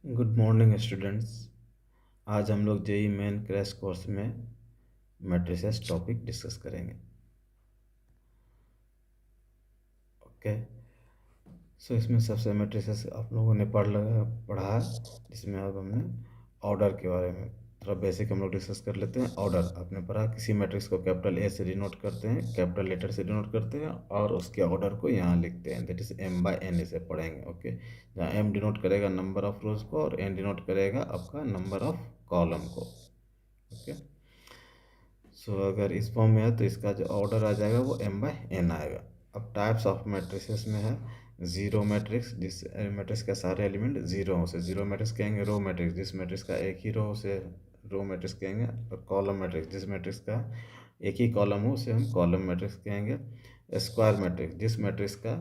Good morning students. आज हम लोग जेई मेन क्रैश कोर्स में मैट्रिसेस टॉपिक डिस्कस करेंगे। ओके, सो इसमें सबसे मैट्रिसेस आप लोगों ने पढ़ा है, जिसमें अब हमने ऑर्डर के बारे में थोड़ा बेसिक हम लोग डिस्कस कर लेते हैं। ऑर्डर आपने पढ़ा, किसी मैट्रिक्स को कैपिटल ए से डिनोट करते हैं, कैपिटल लेटर से डिनोट करते हैं और उसके ऑर्डर को यहाँ लिखते हैं, that is M by N इसे पढ़ेंगे। ओके, जहाँ एम डिनोट करेगा नंबर ऑफ रोज को और एन डिनोट करेगा आपका नंबर ऑफ कॉलम को। ओके, सो अगर इस फॉर्म में है तो इसका जो ऑर्डर आ जाएगा वो एम बाय एन आएगा। अब टाइप्स ऑफ मैट्रिसेस में है जीरो मैट्रिक्स, जिस मैट्रिक्स का सारे एलिमेंट जीरो हो, उसे जीरो मैट्रिक्स कहेंगे। रो मैट्रिक्स, जिस मैट्रिक्स का एक ही रो, उसे रो मैट्रिक्स कहेंगे। और कॉलम मैट्रिक्स, जिस मैट्रिक्स का एक ही कॉलम हो, उसे हम कॉलम मैट्रिक्स कहेंगे। स्क्वायर मैट्रिक्स, जिस मैट्रिक्स का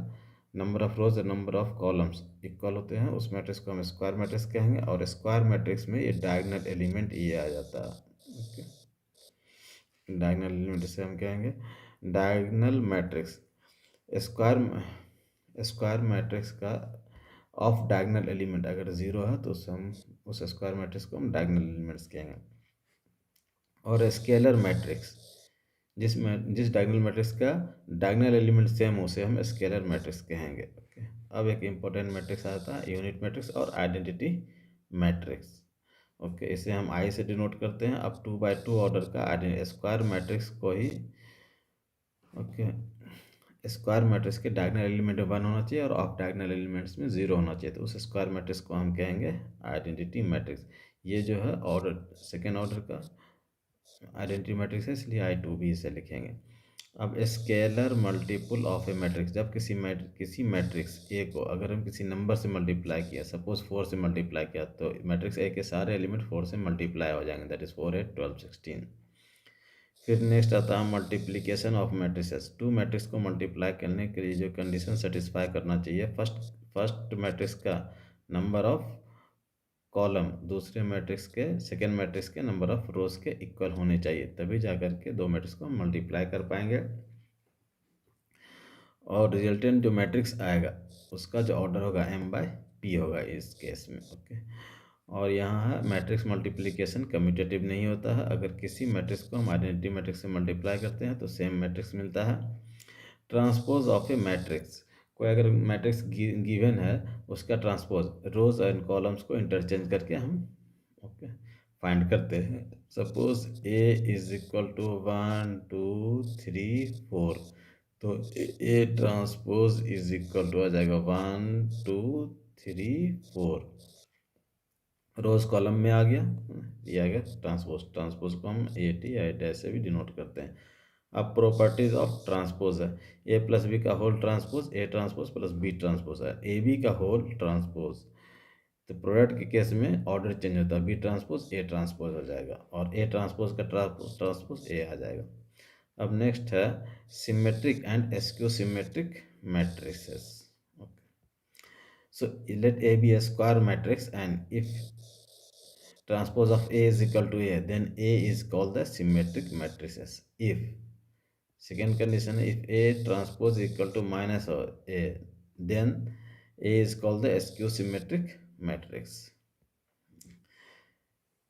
नंबर ऑफ रोज और नंबर ऑफ कॉलम्स इक्वल होते हैं, उस मैट्रिक्स को हम स्क्वायर मैट्रिक्स कहेंगे। और स्क्वायर मैट्रिक्स में ये डायगोनल एलिमेंट ये आ जाता है। ओके, डायगोनल एलिमेंट इसे हम कहेंगे डायगोनल मैट्रिक्स। स्क्वायर मैट्रिक्स का ऑफ डायगोनल एलिमेंट अगर जीरो है तो उसे हम उस स्क्वायर मैट्रिक्स को हम डायगोनल एलिमेंट्स कहेंगे। और स्केलर मैट्रिक्स, जिस डायगोनल मैट्रिक्स का डायगोनल एलिमेंट सेम हो, उसे हम स्केलर मैट्रिक्स कहेंगे। ओके, अब एक इम्पोर्टेंट मैट्रिक्स आता है यूनिट मैट्रिक्स और आइडेंटिटी मैट्रिक्स। ओके, इसे हम आई से डिनोट करते हैं। अब 2x2 ऑर्डर का स्क्वायर मैट्रिक्स को ही, ओके, स्क्वायर मैट्रिक्स के डायगोनल एलिमेंट में 1 होना चाहिए और ऑफ डायगोनल एलिमेंट्स में 0 होना चाहिए, तो उस स्क्वायर मैट्रिक्स को हम कहेंगे आइडेंटिटी मैट्रिक्स। ये जो है ऑर्डर सेकेंड ऑर्डर का आइडेंटिटी मैट्रिक्स है, इसलिए I2 भी इसे लिखेंगे। अब scalar multiple of A matrix, जब किसी मैट्रिक्स ए को अगर हम किसी नंबर से मल्टीप्लाई किया, सपोज 4 से मल्टीप्लाई किया, तो मैट्रिक्स ए के सारे एलिमेंट 4 से मल्टीप्लाई हो जाएंगे, दैट इज 4 8 12 16। फिर नेक्स्ट आता है multiplication of matrices. Two matrix को मल्टीप्लाई करने के लिए जो कंडीशन सेटिस्फाई करना चाहिए, फर्स्ट मैट्रिक्स का नंबर ऑफ कॉलम दूसरे मैट्रिक्स के सेकेंड मैट्रिक्स के नंबर ऑफ रोज के इक्वल होने चाहिए, तभी जाकर के दो मैट्रिक्स को मल्टीप्लाई कर पाएंगे। और रिजल्टेंट जो मैट्रिक्स आएगा उसका जो ऑर्डर होगा एम बाय पी होगा इस केस में। ओके, और यहाँ है मैट्रिक्स मल्टीप्लिकेशन कम्यूटेटिव नहीं होता है। अगर किसी मैट्रिक्स को हम आइडेंटिटी मैट्रिक्स से मल्टीप्लाई करते हैं तो सेम मैट्रिक्स मिलता है। ट्रांसपोज ऑफ ए मैट्रिक्स, कोई अगर मैट्रिक्स गिवन है, उसका ट्रांसपोज रोज एंड कॉलम्स को इंटरचेंज करके हम ओके फाइंड करते हैं। Suppose A is equal to 1 2 3 4, तो A transpose is equal to आ जाएगा 1 2 3 4, रोज कॉलम में आ गया, ये आ गया ट्रांसपोज को हम ए टी या डैश से भी डिनोट करते हैं। अब प्रॉपर्टीज ऑफ ट्रांसपोज है, ए प्लस बी का whole transpose A transpose plus B transpose है, ए बी का होल ट्रांसपोज। तो प्रोडक्ट के केस में ऑर्डर चेंज होता है, बी ट्रांसपोज ए ट्रांसपोज हो जाएगा और ए ट्रांसपोज का ट्रांसपोज ए आ जाएगा। अब नेक्स्ट है symmetric and askew symmetric matrices. So let A be a square matrix, and if transpose of A is equal to A, then A is called the symmetric matrices. If second condition, if A transpose equal to minus A, then A is called the skew symmetric matrix.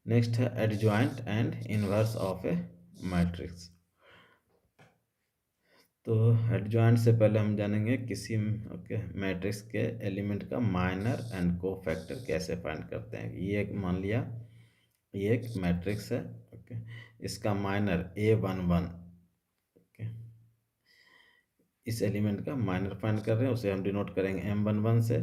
Next है adjoint and inverse of a matrix. तो adjoint से पहले हम जानेंगे किसी matrix के element का minor and को फैक्टर कैसे फाइंड करते हैं। ये एक मान लिया ये एक मैट्रिक्स है, ओके, इसका माइनर A11, ओके, इस एलिमेंट का माइनर फाइंड कर रहे हैं, उसे हम डिनोट करेंगे M11 से।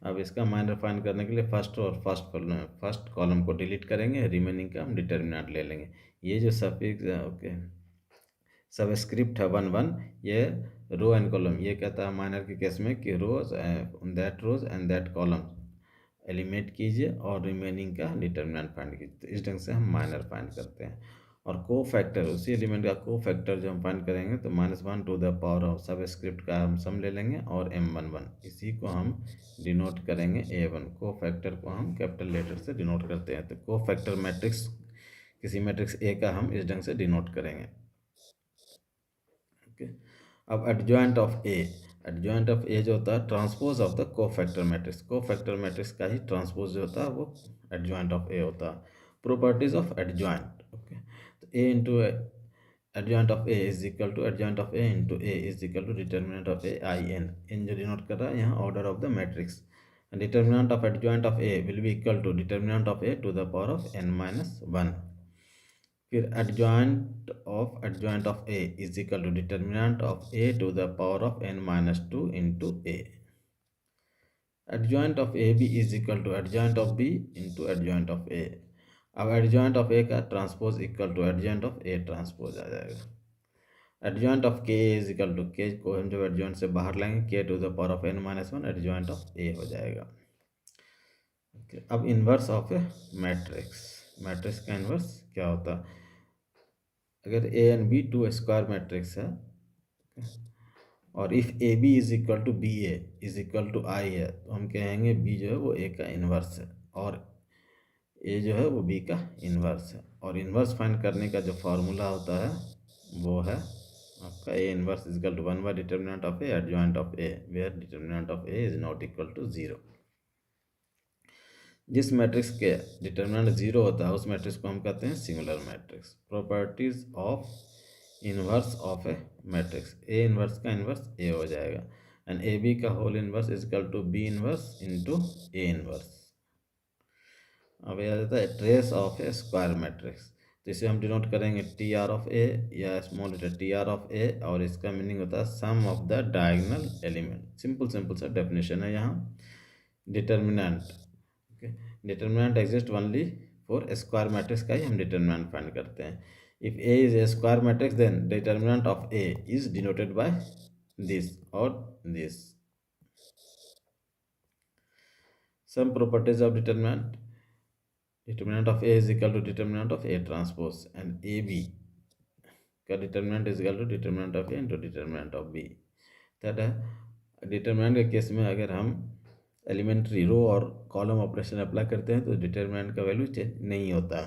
अब इसका माइनर फाइंड करने के लिए फर्स्ट कॉलम को डिलीट करेंगे, रिमेनिंग का हम डिटर्मिनेंट ले लेंगे। ये जो सफिक्स ओके सबस्क्रिप्ट है 1 1, ये रो एंड कॉलम, ये कहता है माइनर के केस में कि रोज एंड दैट कॉलम एलिमिनेट कीजिए और रिमेनिंग का डिटर्मिनेंट फाइंड कीजिए। तो इस ढंग से हम माइनर फाइंड करते हैं। और को फैक्टर, उसी एलिमेंट का को फैक्टर जो हम फाइंड करेंगे तो -1 to the power of subscript का हम सम ले लेंगे और M11, इसी को हम डिनोट करेंगे A1। को फैक्टर को हम कैपिटल लेटर से डिनोट करते हैं, तो को फैक्टर मैट्रिक्स किसी मैट्रिक्स ए का हम इस ढंग से डिनोट करेंगे। अब adjoint of A, adjoint of A जो होता है transpose of the cofactor matrix, cofactor matrix का ही ट्रांसपोज जो होता है वो एडजॉइंट ऑफ ए होता है। प्रॉपर्टीज ऑफ एडजॉइंट, ओके, तो A into adjoint of A is equal to adjoint of A into A is equal to determinant of A I N, इन जो डिनोट कर रहा है यहाँ order of the matrix. Determinant of adjoint of A will be equal to determinant of A to the power of n minus 1। फिर adjoint of A is equal to determinant of A to the power of n minus 2 into A. Adjoint of A B is equal to adjoint of B into adjoint of A. अब adjoint of A का transpose equal to adjoint of A transpose आ जाएगा। Adjoint of K is equal to K को हम जब adjoint से बाहर लाएंगे K to the power of n minus 1 adjoint of A हो जाएगा। अब inverse of A matrix, matrix का इन्वर्स क्या होता है? अगर A and B two square matrix है और if A B is equal to B A is equal to I है, तो हम कहेंगे बी जो है वो ए का इन्वर्स है और ए जो है वो बी का इन्वर्स है। और इन्वर्स फाइंड करने का जो फार्मूला होता है वो है आपका A inverse is equal to 1 by determinant of A adjoint of A where determinant of A is not equal to 0। जिस मैट्रिक्स के डिटर्मिनेंट 0 होता है उस मैट्रिक्स को हम कहते हैं singular matrix. Properties of inverse of A matrix, A inverse का इन्वर्स ए हो जाएगा एंड ए बी का whole inverse is equal to B inverse into A inverse. अब यह आ जाता है trace of a square matrix, तो इसे हम डिनोट करेंगे टी आर ऑफ ए या small letter T R of A, और इसका मीनिंग होता है sum of the diagonal element. Simple सा डेफिनेशन है यहाँ। Determinant, okay, determinant exist only for square matrix का ही हम डिटर्मिनेंट फाइंड करते हैं। If A is a square matrix then determinant of A is denoted by this और this. Some properties of determinant, determinant of A is equal to determinant of A transpose and A B का determinant is equal to determinant of A into determinant of B. That है determinant के case में अगर हम elementary रो और column operation apply करते हैं तो डिटर्मिनेंट का वैल्यू चेंज नहीं होता।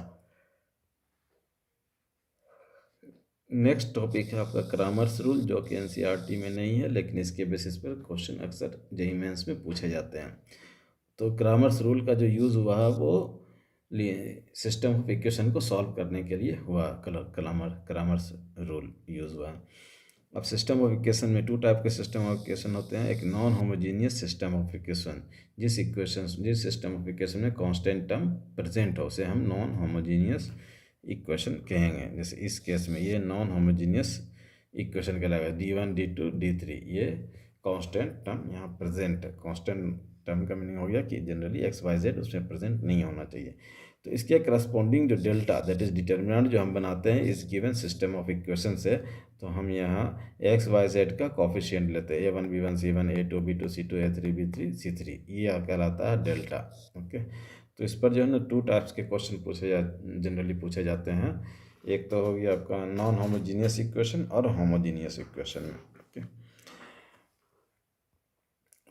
नेक्स्ट टॉपिक है आपका क्रामर्स रूल, जो कि एनसीईआरटी में नहीं है लेकिन इसके बेसिस पर क्वेश्चन अक्सर जेईई मेंस में पूछे जाते हैं। तो क्रामर्स रूल का जो यूज़ हुआ है वो सिस्टम ऑफ इक्वेशन को सॉल्व करने के लिए हुआ। क्रामर्स रूल यूज़ हुआ। अब सिस्टम ऑफ इक्वेशन में टू टाइप के सिस्टम ऑफ इक्वेशन होते हैं। एक non homogeneous system of equation, जिस सिस्टम ऑफ इक्वेशन में कांस्टेंट टर्म प्रेजेंट हो उसे हम नॉन होमोजीनियस इक्वेशन कहेंगे। जैसे इस केस में ये नॉन होमोजीनियस इक्वेशन कहलाएगा। D1 D2 D3 ये कांस्टेंट टर्म यहाँ प्रेजेंट है। कांस्टेंट टर्म का मीनिंग हो गया कि जनरली XYZ उसमें प्रेजेंट नहीं होना चाहिए। तो इसके करस्पॉन्डिंग जो डेल्टा दैट इज डिटर्मिनेंट जो हम बनाते हैं इस गिवन सिस्टम ऑफ इक्वेशन से, तो हम यहाँ XYZ का कोफिशिएंट लेते हैं A1 B1 C1 A2 B2 C2 A3 B3 C3, ये कहलाता है डेल्टा। ओके, तो इस पर जो है ना टू टाइप्स के क्वेश्चन जनरली पूछे जाते हैं। एक तो हो गया आपका नॉन होमोजीनियस इक्वेशन और होमोजीनियस इक्वेशन में। ओके,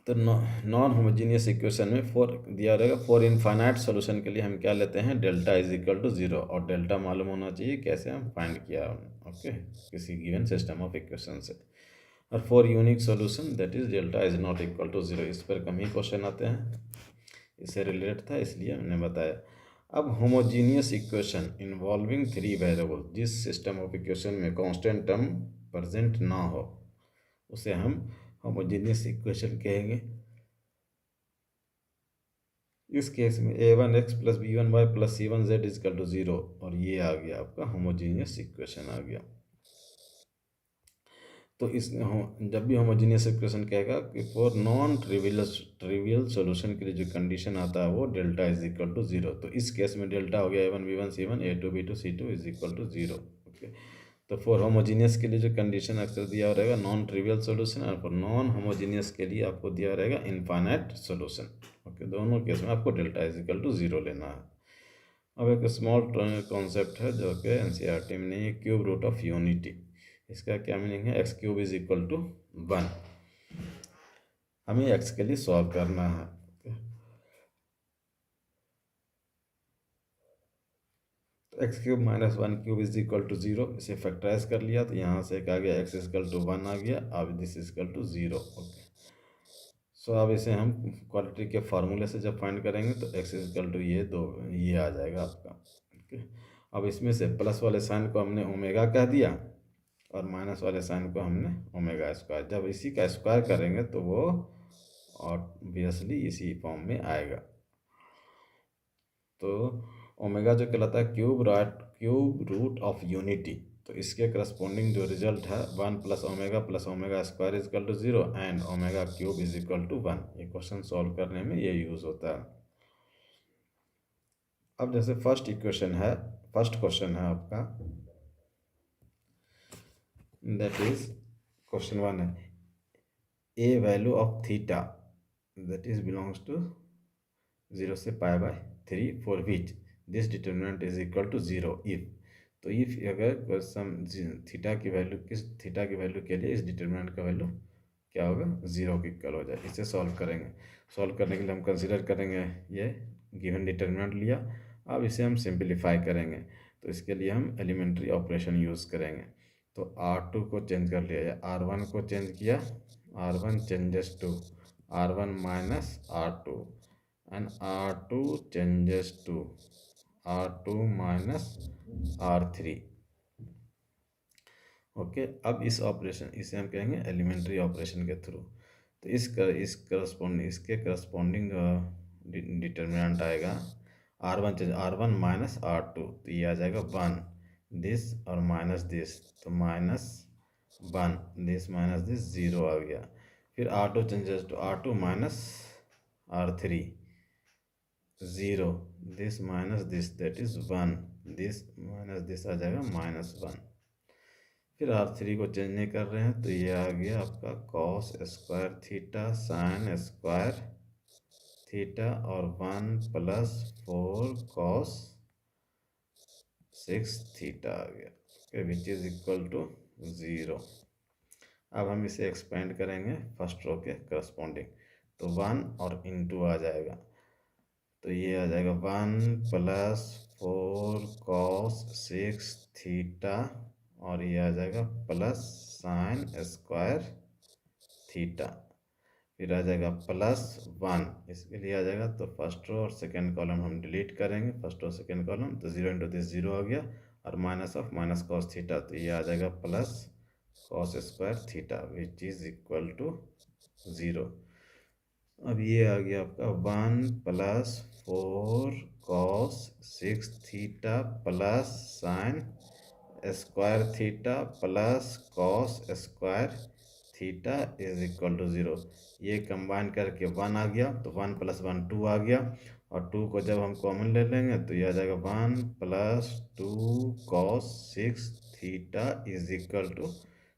तो नॉन होमोजीनियस इक्वेशन में फॉर दिया रहेगा फॉर इनफाइनाइट सॉल्यूशन के लिए हम क्या लेते हैं डेल्टा इज इक्वल टू 0, और डेल्टा मालूम होना चाहिए कैसे हम फाइंड किया ओके किसी गिवन सिस्टम ऑफ इक्वेशन से। और for unique solution that is delta is not equal to 0। इस पर कम ही क्वेश्चन आते हैं, इससे रिलेटेड था इसलिए हमने बताया। अब होमोजीनियस इक्वेशन इन्वॉल्विंग 3 वेरिएबल, जिस सिस्टम ऑफ इक्वेशन में कांस्टेंट टर्म प्रेजेंट ना हो उसे हम होमोजीनियस इक्वेशन कहेंगे। इस केस में a1x plus b1y plus c1z is equal to 0, और ये आ गया आपका होमोजीनियस इक्वेशन आ गया। तो इस जब भी होमोजीनियस इक्वेशन कहेगा कि फॉर नॉन ट्रिवियल सॉल्यूशन के लिए जो कंडीशन आता है वो डेल्टा इज इक्वल टू 0। तो इस केस में डेल्टा हो गया a1 b1 c1 a2 b2 c2 is equal to 0। Okay, तो फॉर होमोजीनियस के लिए जो कंडीशन अक्सर दिया रहेगा नॉन ट्रिवियल सॉल्यूशन, और फॉर नॉन होमोजीनियस के लिए आपको दिया रहेगा इनफाइनाइट सॉल्यूशन। ओके, दोनों केस में आपको डेल्टा इज इक्वल टू 0 लेना है। अब एक स्मॉल कॉन्सेप्ट है जो कि एनसीईआरटी में नहीं है, क्यूब रूट ऑफ यूनिटी। इसका क्या मीनिंग है, x cube is equal to 1। हमें एक्स के लिए सॉल्व करना है। X cube minus 1 cube is equal to 0, इसे फैक्टराइज कर लिया तो यहाँ से एक आ गया एक्स इज इक्वल टू 1 आ गया। अब this is equal to 0। Okay, so अब इसे हम क्वाड्रेटिक के फार्मूले से जब फाइंड करेंगे तो x इजकल टू ये आ जाएगा आपका। ओके, अब इसमें से प्लस वाले साइन को हमने ओमेगा कह दिया और माइनस वाले साइन को हमने ओमेगा स्क्वायर। जब इसी का स्क्वायर करेंगे तो वो ऑब्वियसली इसी फॉर्म में आएगा। तो ओमेगा जो कहलाता है क्यूब रूट ऑफ यूनिटी, तो इसके करस्पॉन्डिंग जो रिजल्ट है 1 plus omega square is equal to 0 and omega cube is equal to 1। ये क्वेश्चन सॉल्व करने में ये यूज़ होता है। अब जैसे फर्स्ट क्वेश्चन है आपका, दैट इज क्वेश्चन 1 है A value of theta that is belongs to 0 से π/3 for which this determinant is equal to 0 if. तो इफ अगर सम थीटा की वैल्यू के लिए इस डिटर्मिनेंट का वैल्यू क्या होगा 0 के इक्वल हो जाए। इसे सॉल्व करेंगे। सॉल्व करने के लिए हम कंसिडर करेंगे ये गिवन डिटर्मिनेंट लिया। अब इसे हम सिंप्लीफाई करेंगे तो इसके लिए हम एलिमेंट्री ऑपरेशन यूज़ करेंगे। तो R2 को चेंज कर लिया या R1 को चेंज किया, R1 changes to R1 minus R2 and R2 changes to R2 minus R3। Okay, अब इसे हम कहेंगे एलिमेंट्री ऑपरेशन के थ्रू। तो इसके करस्पॉन्डिंग डिटर्मिनेंट आएगा R1 माइनस R2, तो ये आ जाएगा 1 दिस और माइनस दिस, तो -1 दिस माइनस दिस 0 आ गया। फिर R2 changes to R2 minus R3 0 this minus this that is 1 this minus this आ जाएगा -1। फिर R3 को चेंज नहीं कर रहे हैं तो ये आ गया आपका cos square theta sine square theta और 1 प्लस 4 कॉस 6 थीटा आ गया विच इज इक्वल टू 0। अब हम इसे एक्सपेंड करेंगे फर्स्ट रो के करस्पॉन्डिंग, तो 1 और इनटू आ जाएगा, तो ये आ जाएगा 1 प्लस 4 कॉस 6 थीटा और ये आ जाएगा प्लस साइन स्क्वायर थीटा। फिर आ जाएगा +1, इसके लिए आ जाएगा तो फर्स्ट रो और सेकेंड कॉलम हम डिलीट करेंगे, फर्स्ट रो सेकेंड कॉलम, तो 0 इंटू दिस 0 आ गया और minus of minus cos theta, तो ये आ जाएगा plus cos square theta which is equal to 0। अब ये आ गया आपका 1 प्लस 4 कॉस 6 थीटा plus sine square theta plus cos square theta is equal to 0। ये कंबाइन करके 1 आ गया, तो 1 + 1 2 आ गया और 2 को जब हम कॉमन ले लेंगे तो ये आ जाएगा 1 + 2 cos 6 theta is equal to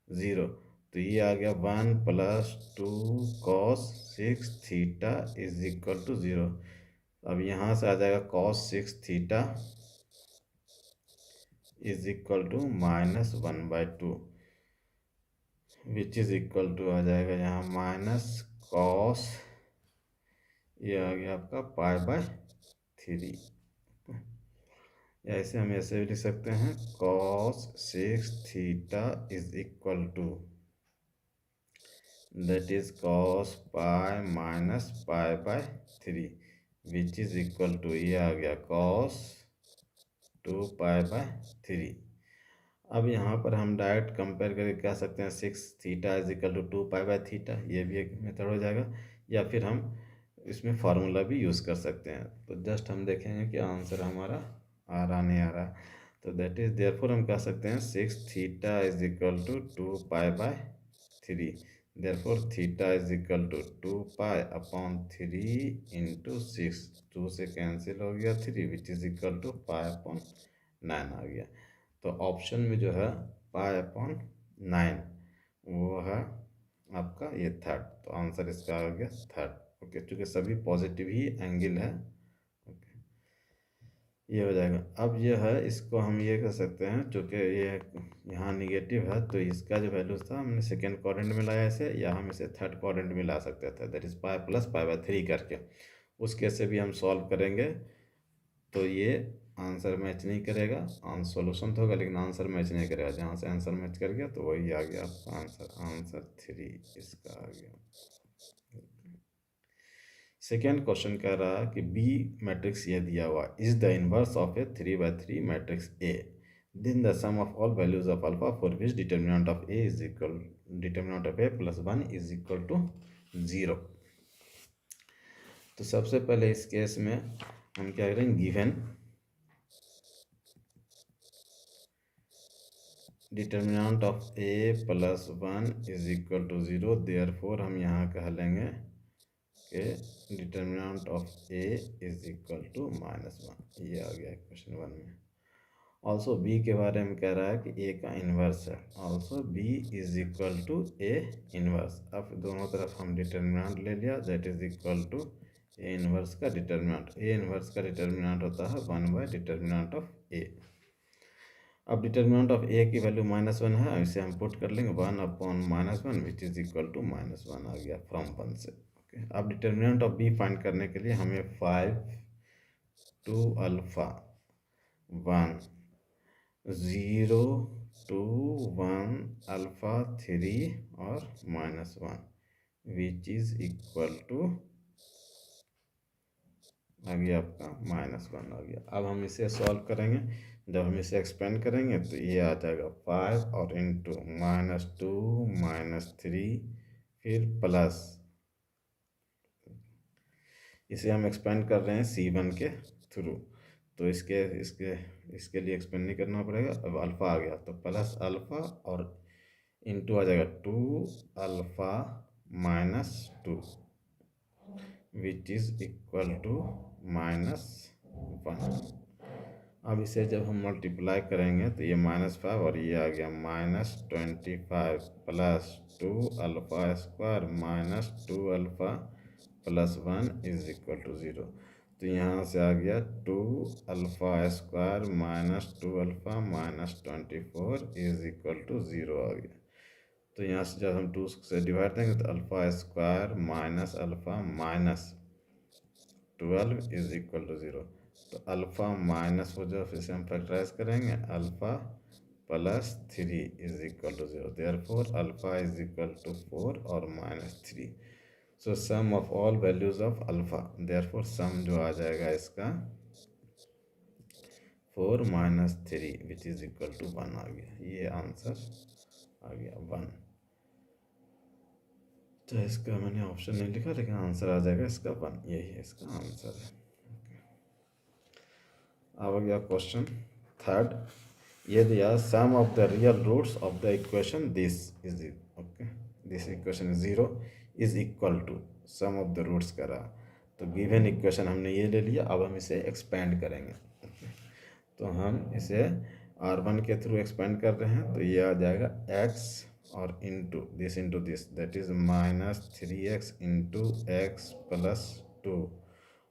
0। तो ये आ गया 1 + 2 cos 6 theta is equal to 0। अब यहाँ से आ जाएगा cos 6 theta is equal to -1/2 which is equal to आ जाएगा यहाँ माइनस कॉस, ये आ गया आपका π/3, या इसे हम ऐसे भी लिख सकते हैं cos 6 theta is equal to that is cos π minus π/3 which is equal to ये आ गया कॉस 2π/3। अब यहाँ पर हम डायरेक्ट कंपेयर करके कह सकते हैं 6 थीटा इज इक्वल टू 2π/थीटा, ये भी एक मेथड हो जाएगा, या फिर हम इसमें फार्मूला भी यूज़ कर सकते हैं। तो जस्ट हम देखेंगे कि आंसर हमारा आ रहा नहीं आ रहा, तो दैट इज देयरफॉर हम कह सकते हैं 6 theta is equal to 2π/3, therefore theta is equal to 2π/3 into 6, 2 से कैंसिल हो गया 3 विच इज इक्वल टू π/9 आ गया। तो ऑप्शन में जो है π/9 वो है आपका ये थर्ड, तो आंसर इसका आ गया थर्ड। ओके, चूँकि सभी पॉजिटिव ही एंगल है, ओके ये हो जाएगा। अब ये है, इसको हम ये कह सकते हैं चूँकि ये यहाँ निगेटिव है तो इसका जो वैल्यू था हमने सेकेंड क्वाड्रेंट में लाया इसे, या हम इसे थर्ड क्वाड्रेंट में ला सकते थे, दैट इज π + π/3 करके। उस केस से भी हम सॉल्व करेंगे तो ये आंसर मैच नहीं करेगा, सॉल्यूशन तो होगा लेकिन आंसर मैच नहीं करेगा। जहाँ से आंसर मैच कर गया तो वही आ गया आपका आंसर 3 इसका आ गया। सेकेंड क्वेश्चन कह रहा है कि बी मैट्रिक्स ये दिया हुआ is the inverse of a 3/3 matrix A, then the sum of all values of alpha for which determinant of A is equal determinant of A plus 1 is equal to 0। तो सबसे पहले इस case में हम क्या करेंगे, given determinant of A plus 1 is equal to 0, therefore हम यहाँ कह लेंगे कि determinant of A is equal to -1। ये आ गया क्वेश्चन 1 में। ऑल्सो बी के बारे में कह रहा है कि ए का इन्वर्स है, also B is equal to A inverse. अब दोनों तरफ हम डिटर्मिनेंट ले लिया, that is equal to A inverse का डिटर्मिनेंट। ए इन्वर्स का डिटर्मिनेंट होता है 1 बाय डिटर्मिनेंट ऑफ ए। अब डिटर्मिनेंट ऑफ ए की वैल्यू -1 है, इसे हम पुट कर लेंगे 1/-1 विच इज इक्वल टू -1 आ गया फ्रॉम 1 से। ओके, अब डिटर्मिनेंट ऑफ बी फाइंड करने के लिए हमें 5 2 अल्फा 1 0 2 1 अल्फा 3 और -1 विच इज इक्वल टू आ गया आपका -1 आ गया। अब हम इसे सॉल्व करेंगे, जब हम इसे एक्सपेंड करेंगे तो ये आ जाएगा 5 और इंटू -2 -3 फिर प्लस, इसे हम एक्सपेंड कर रहे हैं C1 के थ्रू, तो इसके इसके इसके लिए एक्सपेंड नहीं करना पड़ेगा। अब अल्फ़ा आ गया तो प्लस अल्फ़ा और इंटू आ जाएगा 2 alpha -2 which is equal to -1। अब इसे जब हम मल्टीप्लाई करेंगे तो ये -5 और ये आ गया -25 plus 2 alpha square -2 alpha plus 1 is equal to 0। तो यहाँ से आ गया 2 alpha square -2 alpha -24 is equal to 0 आ गया। तो यहाँ से जब हम 2 से डिवाइड देंगे तो alpha square minus alpha -12 is equal to 0। तो अल्फ़ा माइनस हो जाए, फिर से हम फैक्टराइज करेंगे, alpha plus 3 is equal to 0, therefore alpha is equal to 4 और -3। So sum of all values of alpha, therefore sum जो आ जाएगा इसका 4 - 3 विच इज इक्वल टू 1 आ गया। ये आंसर आ गया 1। तो इसका मैंने ऑप्शन नहीं लिखा, लेकिन आंसर आ जाएगा इसका 1, यही है इसका आंसर है। अब आ गया क्वेश्चन थर्ड, ये दिया sum of the real roots of the equation this is okay, this equation 0 is equal to sum of the roots करा। तो गिवन इक्वेशन हमने ये ले लिया, अब हम इसे एक्सपेंड करेंगे। तो हम इसे R1 के थ्रू एक्सपेंड कर रहे हैं, तो ये आ जाएगा x और into this that is -3x into x plus 2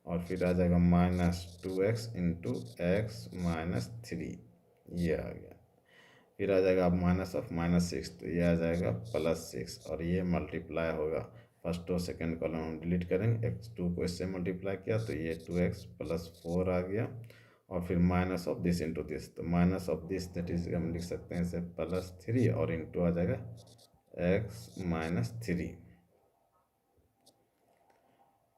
और फिर आ जाएगा -2x इंटू x -3, ये आ गया। फिर आ जाएगा अब -6, तो ये आ जाएगा +6 और ये मल्टीप्लाई होगा, फर्स्ट और सेकंड कॉलम हम डिलीट करेंगे, x2 को इससे मल्टीप्लाई किया तो ये 2x + 4 आ गया और फिर minus of this into this, तो minus of this that is हम लिख सकते हैं इसे +3 और इंटू आ जाएगा x -3।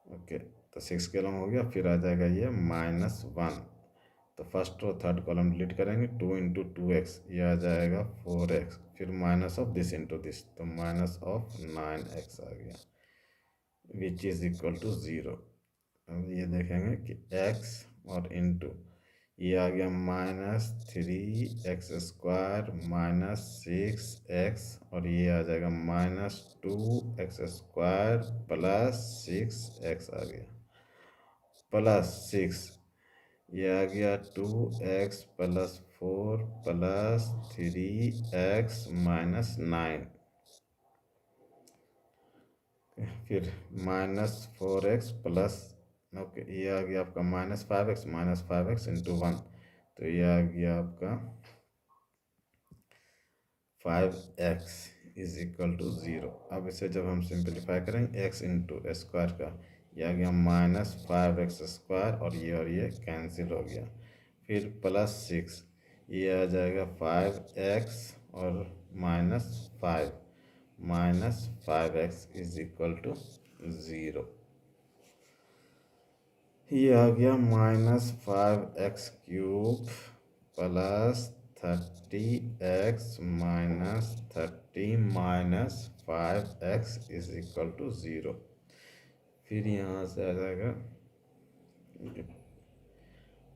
ओके, तो 6 कॉलम हो गया, फिर आ जाएगा ये -1, तो फर्स्ट और थर्ड कॉलम डिलीट करेंगे, 2 इंटू 2x ये आ जाएगा 4x, फिर minus of this into this, तो माइनस ऑफ 9x आ गया विच इज़ इक्वल टू 0। अब ये देखेंगे कि x और इंटू ये आ गया -3x² -6x और ये आ जाएगा -2x² + 6x आ गया प्लस 6, ये आ गया 2x + 4 + 3x -9, फिर -4x प्लस, ओके, ये आ गया आपका -5x इंटू 1, तो ये आ गया आपका 5x इज इक्वल टू 0। अब इसे जब हम सिंप्लीफाई करेंगे x इंटू स्क्वायर का, ये आ गया -5x² और ये कैंसिल हो गया, फिर +6 ये आ जाएगा 5x और -5 -5x इज इक्वल टू 0। ये आ गया -5x³ plus 30x minus 30 minus 5x is equal to 0। फिर यहाँ से आ जाएगा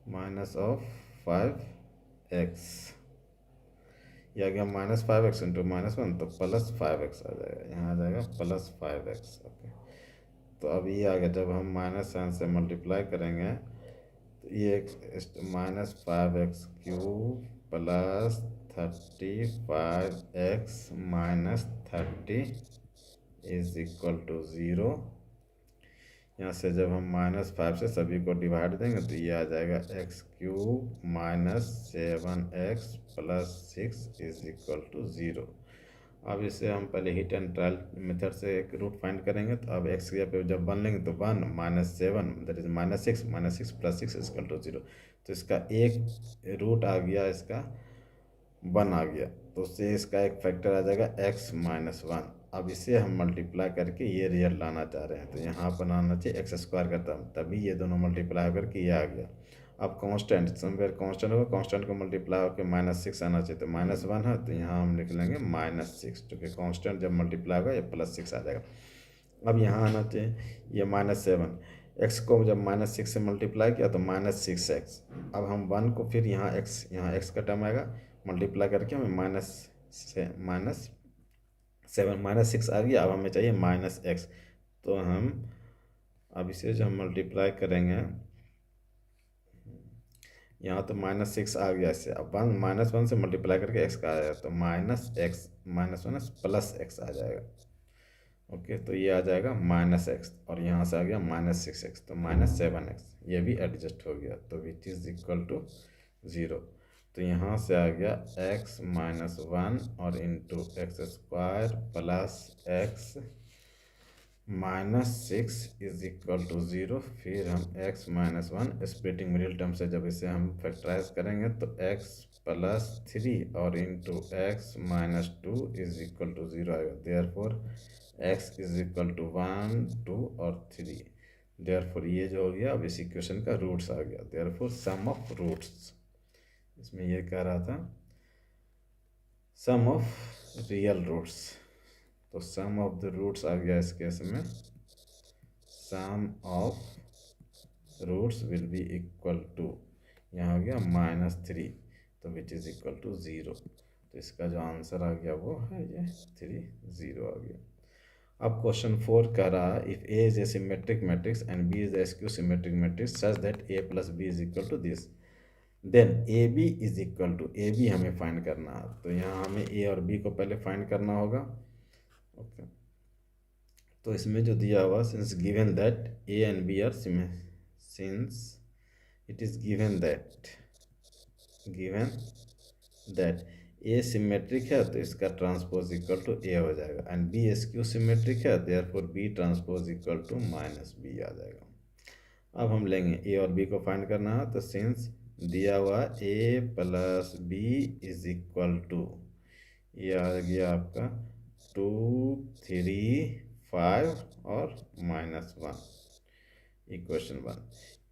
माइनस ऑफ 5x, ये आ गया -5x इंटू -1 तो +5x आ जाएगा, यहाँ आ जाएगा +5x। ओके, तो अब ये आ गया, जब हम माइनस साइन से मल्टीप्लाई करेंगे तो ये -5x³ plus 35x minus 30 is equal to 0। यहाँ से जब हम -5 से सभी को डिवाइड देंगे तो ये आ जाएगा x³ minus 7x plus 6 is equal to 0। अब इसे हम पहले हिट एंड ट्रायल मेथड से एक रूट फाइंड करेंगे। तो अब x की जगह पे जब 1 लेंगे तो 1 -7 that is -6 plus 6 is equal to 0। तो इसका एक रूट आ गया, इसका 1 आ गया, तो उससे इसका एक फैक्टर आ जाएगा x-1। अब इसे हम मल्टीप्लाई करके ये रिजल्ट लाना चाह रहे हैं, तो यहाँ पर आना चाहिए x² का टर्म, तभी ये दोनों मल्टीप्लाई करके ये आ गया। अब कांस्टेंट समवेयर कांस्टेंट होगा, कांस्टेंट को मल्टीप्लाई होकर -6 आना चाहिए, तो -1 है तो यहाँ हम लिख लेंगे -6, क्योंकि कांस्टेंट जब मल्टीप्लाई होगा ये +6 आ जाएगा। अब यहाँ आना चाहिए ये -7, x को जब -6 से मल्टीप्लाई किया तो -6x। अब हम 1 को फिर यहाँ x का टर्म आएगा, मल्टीप्लाई करके हमें -6 आ गया। अब हमें चाहिए -x, तो हम अब इसे जब हम मल्टीप्लाई करेंगे यहाँ तो -6 आ गया इससे, अब -1 से मल्टीप्लाई करके x का आएगा तो -x -1 प्लस x आ जाएगा। ओके, तो ये आ जाएगा -x और यहाँ से आ गया -6x, तो -7x, ये भी एडजस्ट हो गया, तो विच इज़ इक्वल टू 0। तो यहाँ से आ गया x-1 और into x² plus x -6 is equal to 0। फिर हम x-1 स्प्लिटिंग मिडिल टर्म से जब इसे हम फैक्टराइज करेंगे तो x प्लस 3 और into x-2 is equal to 0 आएगा। Therefore x is equal to 1, 2 और 3। देयरफॉर ये जो हो गया, अब इस इक्वेशन का रूट्स आ गया। देयरफॉर सम ऑफ रूट्स, इसमें ये कह रहा था सम ऑफ रियल रूट्स, तो सम ऑफ द रूट्स आ गया इस केस में, sum of roots will be equal to, यहाँ हो गया -3, तो विच इज़ इक्वल टू 0। तो इसका जो आंसर आ गया वो है ये 3, 0 आ गया। अब क्वेश्चन 4 कह रहा है if A is a symmetric matrix and B is a skew symmetric matrix such that A plus B is equal to this, then A B is equal to, A B हमें find करना है। तो यहाँ हमें ए और B को पहले find करना होगा। ओके, तो इसमें जो दिया हुआ since given that A and B are since it is given that A symmetric है तो इसका ट्रांसपोज इक्वल टू ए हो जाएगा, एंड बी स्क्यू सिमेट्रिक है therefore B transpose equal to -b आ जाएगा। अब हम लेंगे ए और बी को फाइंड करना है, तो सिंस दिया हुआ a plus B is equal to, ये आ गया आपका 2, 3, 5 और -1, equation 1।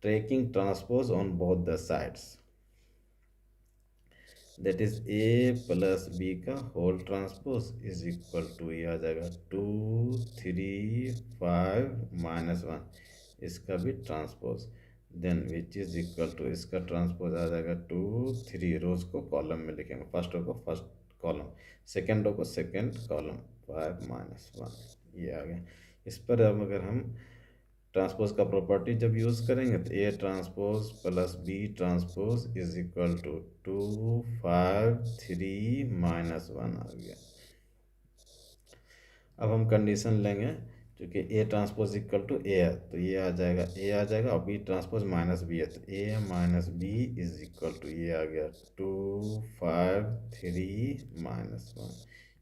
Taking transpose on both the sides, that is a plus B का whole transpose is equal to, ये आ जाएगा 2, 3, 5, -1, इसका भी transpose, then which is equal to, इसका ट्रांसपोज आ जाएगा 2, 3, रोज को कॉलम में लिखेंगे, फर्स्ट रो को फर्स्ट कॉलम, सेकेंड रो को सेकेंड कॉलम, 5, -1, ये आ गया। इस पर अब अगर हम ट्रांसपोज का प्रॉपर्टी जब यूज़ करेंगे तो A transpose plus B transpose is equal to 2, 5, 3, -1 आ गया। अब हम कंडीशन लेंगे, क्योंकि A transpose equal to A है तो ये आ जाएगा ए आ जाएगा, और बी ट्रांसपोज -b है तो A minus B is equal to, ये आ गया 2, 5, 3, -1,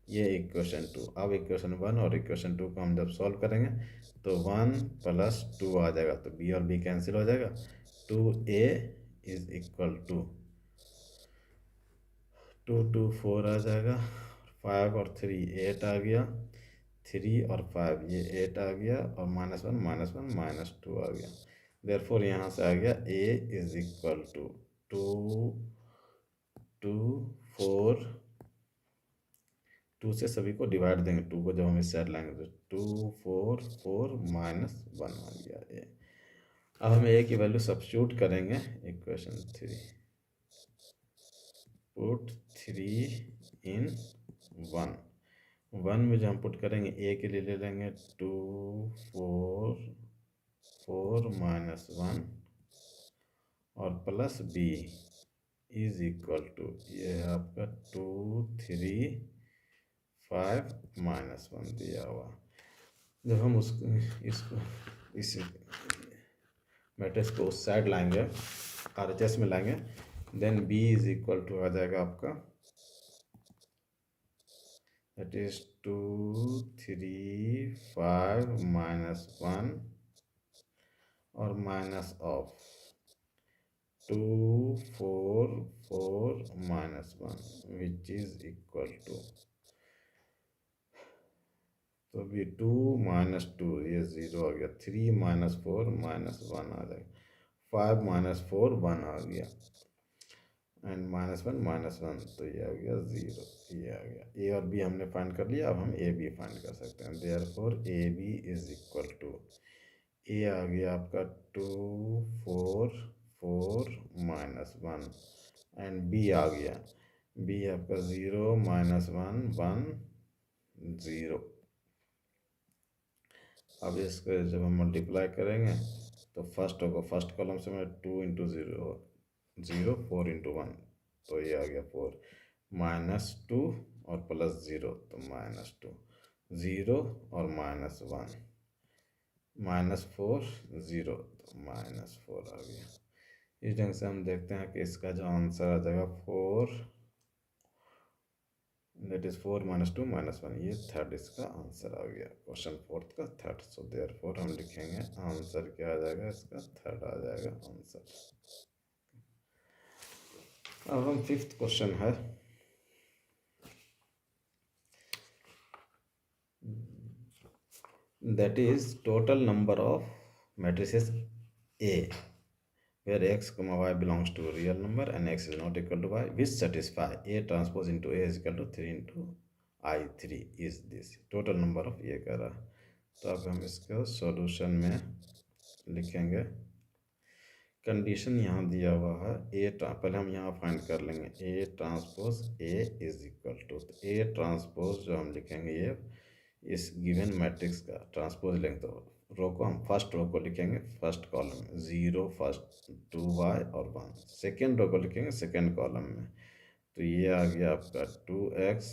ये इक्वेशन 2। अब इक्वेशन 1 और इक्वेशन 2 को हम जब सॉल्व करेंगे तो 1 + 2 आ जाएगा, तो बी और बी कैंसिल हो जाएगा, 2a इज इक्वल टू 2, 2, 4 आ जाएगा, 5 और 3 8 आ गया, 3 और 5 ये 8 आ गया, और -1, -1, -2 आ गया। देयरफॉर यहाँ से आ गया ए इज इक्वल टू 2 2 से सभी को डिवाइड देंगे, 2 को जब हम इस साइड लाएंगे तो 2 4 4 -1 आ गया ए। अब हम ए की वैल्यू सब्स्टिट्यूट करेंगे इक्वेशन 3, पुट 3 इन 1 में जो हम पुट करेंगे ए के लिए ले लेंगे 2 4 4 -1 और plus B is equal to, ये है आपका 2 3 5 -1 दिया हुआ। जब हम इसको इस मैट्रिक्स को उस साइड लाएंगे, RHS में लाएंगे, then B is equal to आ जाएगा आपका, दैट इज 2 3 5 -1 और minus of 2 4 4 -1 which is equal to, तो अभी 2 -2 ये 0 आ गया, 3 -4 -1 आ जाएगा, 5 -4 1 आ गया, एंड -1 -1 तो ये आ गया 0, ये आ गया। ए और बी हमने फाइंड कर लिया, अब हम ए बी फाइंड कर सकते हैं। Therefore A B is equal to, A आ गया आपका 2 4 4 -1 एंड बी आ गया, बी आपका 0 -1 1 0। अब इसको जब हम मल्टीप्लाई करेंगे तो फर्स्ट होगा, फर्स्ट कॉलम से मैं 2 × 0 0 4 × 1 तो ये आ गया 4 -2 और +0 तो -2 0 और -1 -4 0 तो -4 आ गया। इस ढंग से हम देखते हैं कि इसका जो आंसर आ जाएगा 4, दैट इज 4 -2 -1, ये थर्ड इसका आंसर आ गया, क्वेश्चन 4 का थर्ड। सो देयरफॉर हम लिखेंगे आंसर क्या आ जाएगा, इसका थर्ड आ जाएगा आंसर। अब हम 5th क्वेश्चन है, that is total number of matrices A where x, y belongs to a real number and x is not equal to y, which satisfy A transpose into A is equal to 3 × I3 is this, total number of ये कह रहा है। तो अब हम इसका solution में लिखेंगे, कंडीशन यहाँ दिया हुआ है ए, पहले हम यहाँ फाइंड कर लेंगे A transpose A is equal to, तो A ट्रांसपोज जो हम लिखेंगे ये इस गिवन मैट्रिक्स का ट्रांसपोज लेंगे, तो रो को हम फर्स्ट रो को लिखेंगे फर्स्ट कॉलम में 0 फर्स्ट 2y और 1, सेकेंड रो को लिखेंगे सेकेंड कॉलम में, तो ये आ गया आपका 2x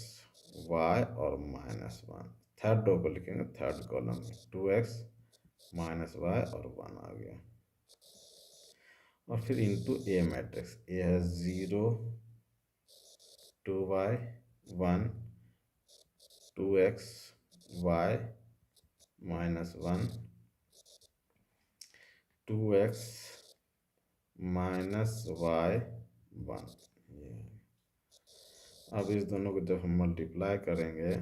y और -1, थर्ड रो को लिखेंगे थर्ड कॉलम में 2x -y और 1 आ गया, और फिर इनटू ए मैट्रिक्स, ए है 0 2y 1 2x y -1 2x -y 1। अब इस दोनों को जब हम मल्टीप्लाई करेंगे,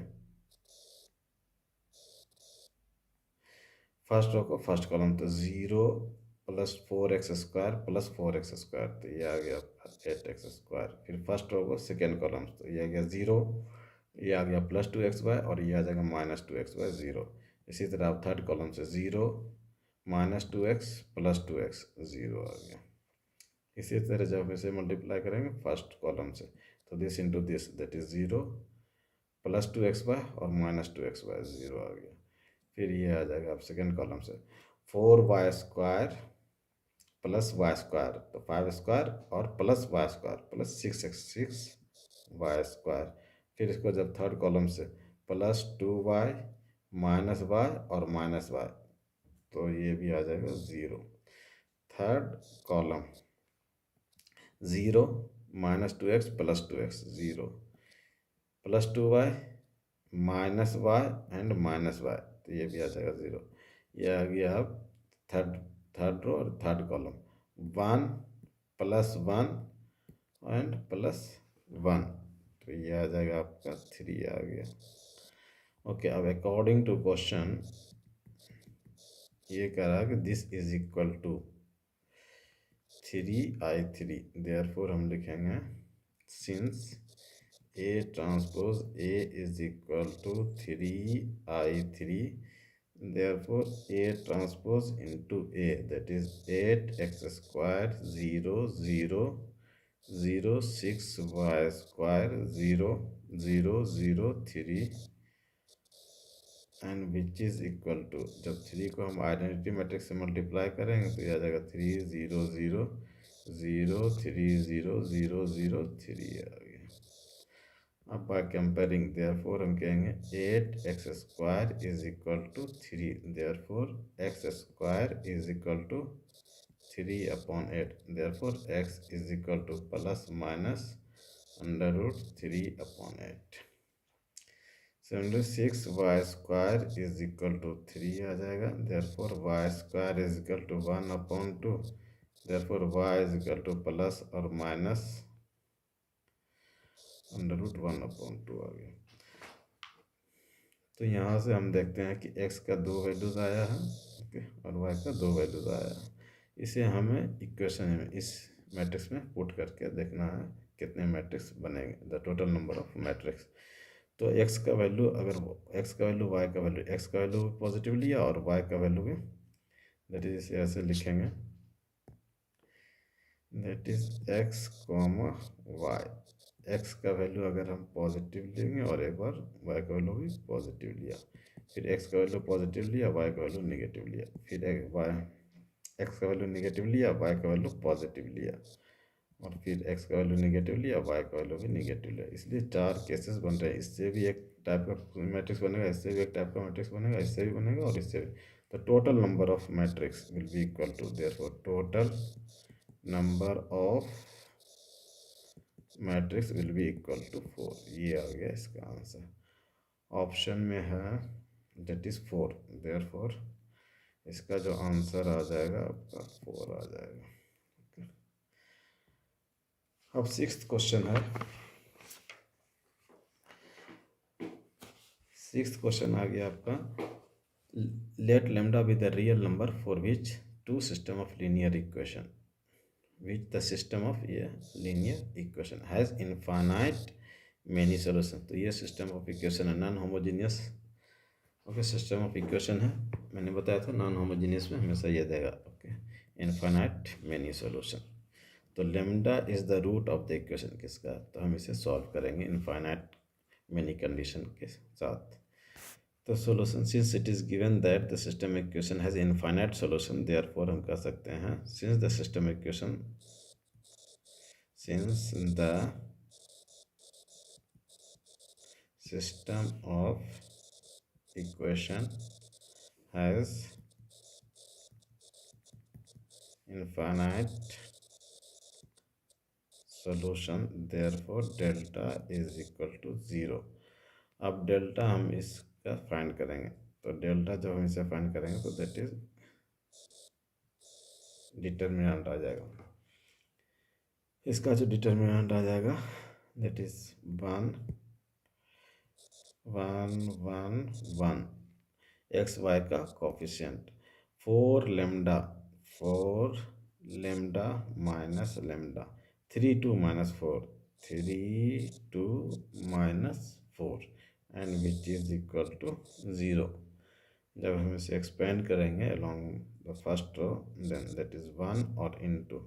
फर्स्ट रो को फर्स्ट कॉलम, तो 0 + 4x² + 4x², तो ये आ गया 8x²। फिर फर्स्ट रो को सेकेंड कॉलम, तो ये आ गया 0, ये आ गया +2xy और ये आ जाएगा -2xy 0। इसी तरह आप थर्ड कॉलम से 0 -2x + 2x 0 आ गया। इसी तरह जब हम इसे मल्टीप्लाई करेंगे फर्स्ट कॉलम से, तो this into this, that is 0 +2xy और -2xy 0 आ गया। फिर ये आ जाएगा आप सेकेंड कॉलम से 4y² + y², तो 5² और +y² + 6x 6y²। फिर इसको जब थर्ड कॉलम से +2y -y और -y, तो ये भी आ जाएगा 0। Third column 0 -2x + 2x 0 +2y -y and -y, तो ये भी आ जाएगा 0। ये आ गया अब थर्ड रो और थर्ड कॉलम 1 + 1 एंड +1, तो ये आ जाएगा आपका 3 आ गया। ओके, अब अकॉर्डिंग टू क्वेश्चन ये कह रहा है कि this is equal to 3i3, therefore हम लिखेंगे since A transpose A is equal to 3i3, therefore A transpose into A, that is 8x square 0 0 0 6y square 0 0 0 3, and which is equal to, जब 3 को हम आइडेंटिटी मैट्रिक्स से multiply करेंगे तो ये आ जाएगा 3 0 0 0 3 0 0 0 3 आ गया। अब बाय कंपेयरिंग देयरफॉर हम कहेंगे 8x square is equal to 3, therefore x square is equal to 3/8, therefore x is equal to plus minus √3/8। Similarly 6y square is equal to 3 आ जाएगा, therefore y square is equal to 1/2, therefore y is equal to plus और minus √1/2 आ गया। तो यहाँ से हम देखते हैं कि x का 2 वैल्यूज आया है, ओके, और y का 2 वैल्यूज आया है। इसे हमें इक्वेशन में इस मैट्रिक्स में पुट करके देखना है कितने मैट्रिक्स बनेंगे, the total number of matrix. तो x का वैल्यू, अगर x का वैल्यू y का वैल्यू, x का वैल्यू पॉजिटिव लिया और y का वैल्यू भी, दैट इज इसे ऐसे लिखेंगे, that is x, y। x का वैल्यू अगर हम पॉजिटिव लेंगे और एक बार y का वैल्यू भी पॉजिटिव लिया, फिर x का वैल्यू पॉजिटिव लिया, y का वैल्यू नेगेटिव लिया, फिर x का वैल्यू नेगेटिव लिया, y का वैल्यू पॉजिटिव लिया, और फिर x का वैल्यू नेगेटिव लिया, y का वैल्यू भी नेगेटिव लिया। इसलिए 4 केसेस बन रहे हैं। इससे भी एक टाइप का मैट्रिक्स बनेगा, इससे भी एक टाइप का मैट्रिक्स बनेगा, इससे भी बनेगा और इससे भी। तो total number of matrix will be equal to, therefore total number of matrix will be equal to 4। ये आ गया इसका आंसर, ऑप्शन में है दैट इज 4, देयरफॉर इसका जो आंसर आ जाएगा आपका 4 आ जाएगा। अब 6th क्वेश्चन है, 6th क्वेश्चन आ गया आपका, let lambda be the real number for which to system of linear equation, which the system of a linear equation has infinite many solutions। तो ये सिस्टम ऑफ इक्वेशन है, non homogeneous, okay, system of equation है। मैंने बताया था non homogeneous में हमेशा ये देगा, ओके, इनफाइनाइट मेनी सॉल्यूशन। तो lambda is the root of the equation किसका, तो हम इसे सॉल्व करेंगे इनफाइनाइट मेनी कंडीशन के साथ। तो solution, since it is given that the system equation has infinite solution, therefore हम कह सकते हैं since the system equation, since the system of equation has infinite solution, therefore delta is equal to 0। अब delta हम इसका find करेंगे, तो delta जब हम इसे फाइंड करेंगे तो दैट इज डिटर्मिनेंट आ जाएगा। इसका जो डिटर्मिनेंट आ जाएगा दैट इज 1 1 1 1, एक्स वाई का coefficient 4 lambda minus lambda, 3 2 minus 4 3 2 minus 4, and which is equal to 0। जब हम इसे एक्सपेंड करेंगे along the first row, then that is 1 और इनटू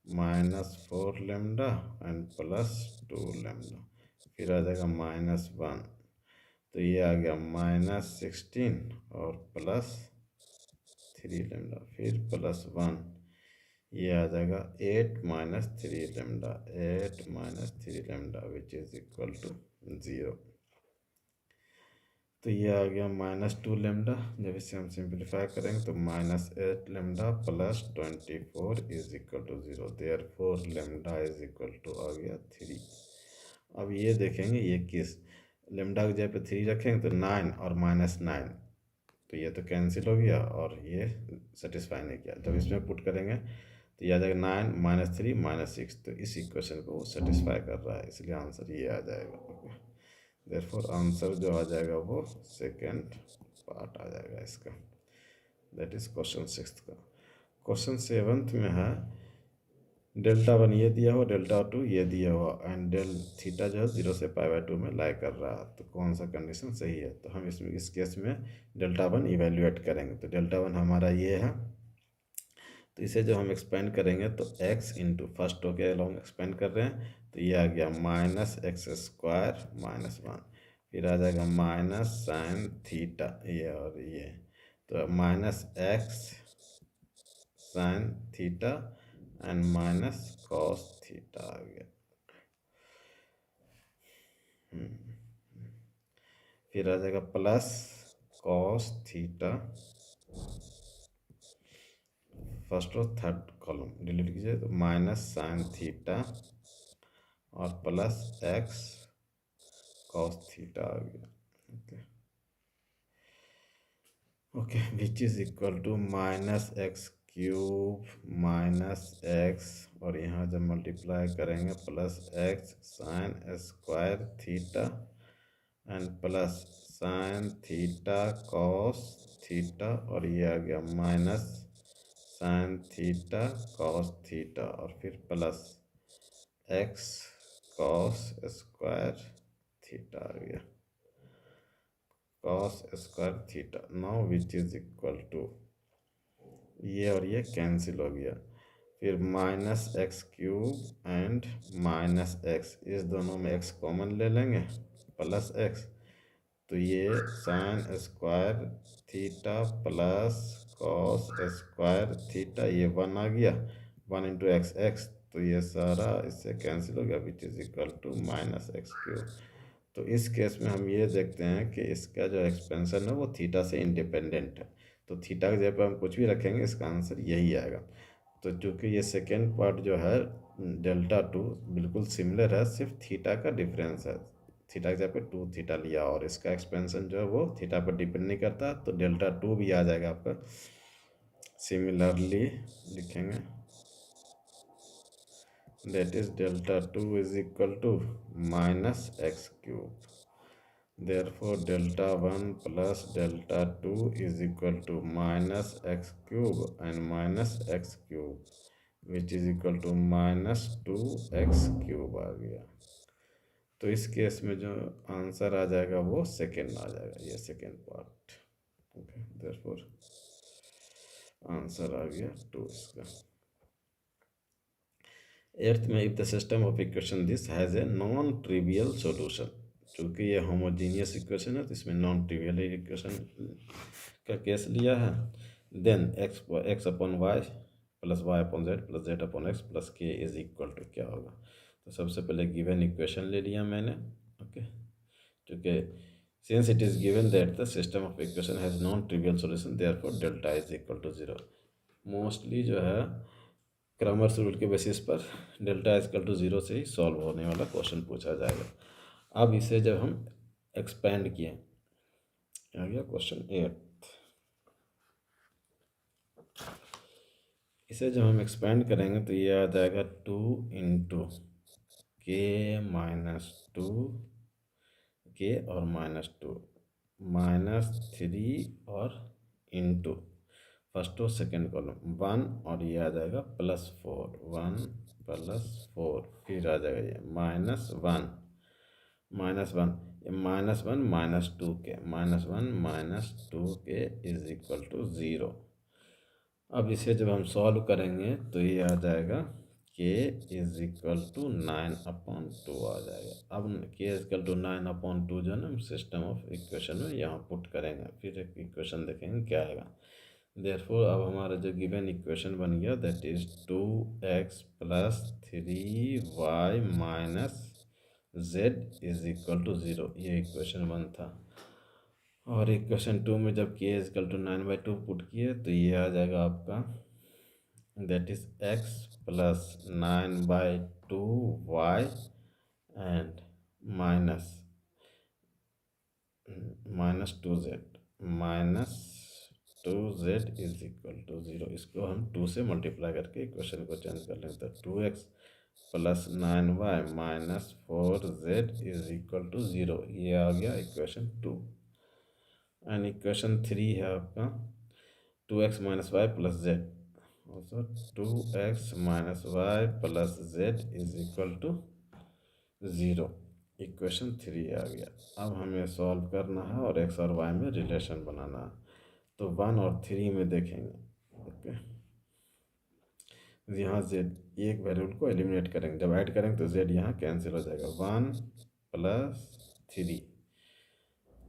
-4 लेमडा एंड +2 लेमडा, फिर आ जाएगा -1, तो ये आ गया -16 और +3 लेमडा, फिर +1, ये आ जाएगा 8 - 3 lambda, 8 - 3 lambda which is equal to 0। तो ये आ गया -2 लेमडा, जब इसे हम सिंप्लीफाई करेंगे तो -8 lambda +24 is equal to 0, therefore lambda is equal to आ गया 3। अब ये देखेंगे ये किस लेमडा की जगह पे 3 रखेंगे तो 9 और -9, तो ये तो कैंसिल हो गया और ये सेटिस्फाई नहीं किया। जब इसमें पुट करेंगे तो ये आ जाएगा 9 - 3 -6, तो इस इक्वेशन को वो सेटिस्फाई कर रहा है, इसलिए आंसर ये आ जाएगा, ओके। देयरफॉर आंसर जो आ जाएगा वो सेकेंड पार्ट आ जाएगा इसका, दैट इज क्वेश्चन 6th का। क्वेश्चन 7th में है डेल्टा वन ये दिया हुआ, डेल्टा टू ये दिया हुआ, एंड डेल थीटा जो है 0 से π/2 में लाई कर रहा है, तो कौन सा कंडीशन सही है? तो हम इसमें इस केस में डेल्टा वन इवेल्युएट करेंगे। तो डेल्टा वन हमारा ये है, तो इसे जब हम एक्सपेंड करेंगे तो x इंटू फर्स्ट हो गया, लॉन्ग एक्सपेंड कर रहे हैं, तो ये आ गया -x² -1, फिर आ जाएगा -sin थीटा, ये और ये, तो -x sin theta and -cos theta आ गया। फिर आ जाएगा प्लस cos थीटा, फर्स्ट और थर्ड कॉलम डिलीट कीजिए, तो -sin थीटा और प्लस x cos थीटा आ गया। Okay which is equal to -x³ -x, और यहाँ जब मल्टीप्लाई करेंगे +x sin² theta and plus sin theta cos theta, और ये आ गया -sin थीटा cos थीटा, और फिर प्लस x cos² थीटा आ गया, cos² theta. Now which is equal to, ये और ये कैंसिल हो गया, फिर -x³ एंड -x, इस दोनों में x कॉमन ले लेंगे, प्लस x, तो ये sin² theta plus cos² theta, ये 1 आ गया, 1 इंटू x, तो ये सारा इससे कैंसिल हो गया, which is equal to -x³। तो इस केस में हम ये देखते हैं कि इसका जो एक्सपेंशन है वो थीटा से इंडिपेंडेंट है, तो थीटा की जगह पर हम कुछ भी रखेंगे इसका आंसर यही आएगा। तो चूँकि ये सेकेंड पार्ट जो है डेल्टा टू बिल्कुल सिमिलर है, सिर्फ थीटा का डिफरेंस है, थीटा की जगह पे 2 थीटा लिया, और इसका एक्सपेंशन जो है वो थीटा पर डिपेंड नहीं करता, तो डेल्टा टू भी आ जाएगा आपका। सिमिलरली लिखेंगे, that is delta 2 is equal to -x³, therefore delta 1 plus delta 2 is equal to -x³ and -x³ which is equal to -2x³ आ गया। तो इस केस में जो आंसर आ जाएगा वो सेकेंड आ जाएगा, ये second part. Okay therefore answer आ गया 2 इसका। एर्थ में if the system of equation this has a non trivial solution, चूँकि ये होमोजीनियस इक्वेशन है तो इसमें नॉन ट्रिवियल इक्वेशन का केस लिया है, then x/y plus y/z plus z/x plus k is equal to क्या होगा। तो सबसे पहले गिवन इक्वेशन ले लिया मैंने, ओके, क्योंकि since it is given that the system of equation has non trivial solution therefore delta is equal to 0। Mostly जो है क्रमर्स रूल के बेसिस पर डेल्टा इक्वल टू 0 से ही सॉल्व होने वाला क्वेश्चन पूछा जाएगा। अब इसे जब हम एक्सपेंड किए, आ गया क्वेश्चन 8, इसे जब हम एक्सपेंड करेंगे तो ये आ जाएगा 2 इंटू k-2 k और -2 -3 और इंटू फर्स्ट और सेकेंड कॉलम 1, और ये आ जाएगा +4 1 +4, फिर आ जाएगा ये -1 ये -1 -2k -1 -2k is equal to 0। अब इसे जब हम सॉल्व करेंगे तो ये आ जाएगा k इज इक्वल टू 9/2 आ जाएगा। अब k इज इक्वल टू 9/2 जो है ना सिस्टम ऑफ इक्वेशन में यहाँ पुट करेंगे, फिर एक इक्वेशन देखेंगे क्या आएगा। देयरफॉर अब हमारा जो गिवन इक्वेशन बन गया that is 2x + 3y - z is equal to 0, ये इक्वेशन 1 था। और इक्वेशन 2 में जब k is equal to 9/2 put किए तो ये आ जाएगा आपका that is x + 9/2y and -2z is equal to 0। इसको हम 2 से मल्टीप्लाई करके इक्वेशन को चेंज कर लेते हैं, 2x + 9y - 4z is equal to 0, ये आ गया इक्वेशन 2। एंड इक्वेशन 3 है आपका 2x - y + z, so 2x minus y plus z is equal to 0। Equation 3 आ गया। अब हमें सॉल्व करना है और x और y में रिलेशन बनाना है। तो 1 और 3 में देखेंगे। ओके, यहाँ जेड एक वेरिएबल को एलिमिनेट करेंगे, जब ऐड करेंगे तो जेड यहाँ कैंसिल हो जाएगा। 1 प्लस 3,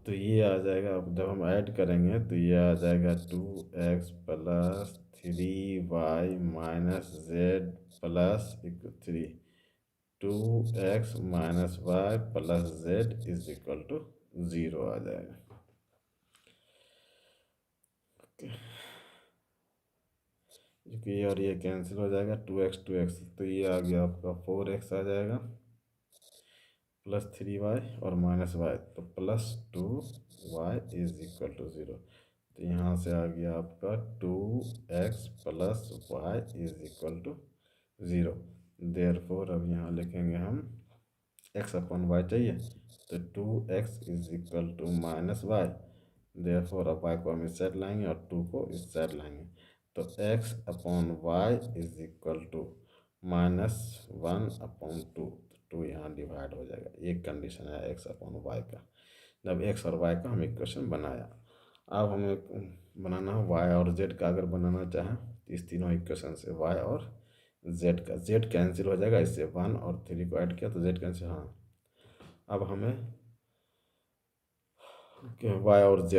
तो ये आ जाएगा। अब जब हम ऐड करेंगे तो ये आ जाएगा 2x plus 3y minus Z plus 3। 2x minus y plus z is equal to 0 आ जाएगा। ये और ये कैंसिल हो जाएगा। 2x तो ये आ गया आपका 4x आ जाएगा प्लस 3y और माइनस वाई, तो plus 2y is equal to 0। तो यहाँ से आ गया आपका 2x plus y is equal to 0। Therefore अब यहाँ लिखेंगे हम x अपॉन वाई चाहिए, तो 2x is equal to minus y. Therefore अब y को हम इस साइड लाएंगे और 2 को इस साइड लाएंगे, तो x upon y is equal to minus 1 upon 2। 2 यहाँ डिवाइड हो जाएगा। एक कंडीशन है x अपॉन वाई का, जब x और y का हम इक्वेशन बनाया। अब हमें बनाना है y और z का। अगर बनाना चाहें तो इस तीनों इक्वेशन से y और z का, z कैंसिल हो जाएगा इससे। 1 और 3 को ऐड किया तो z कैंसिल। हाँ, अब हमें y और z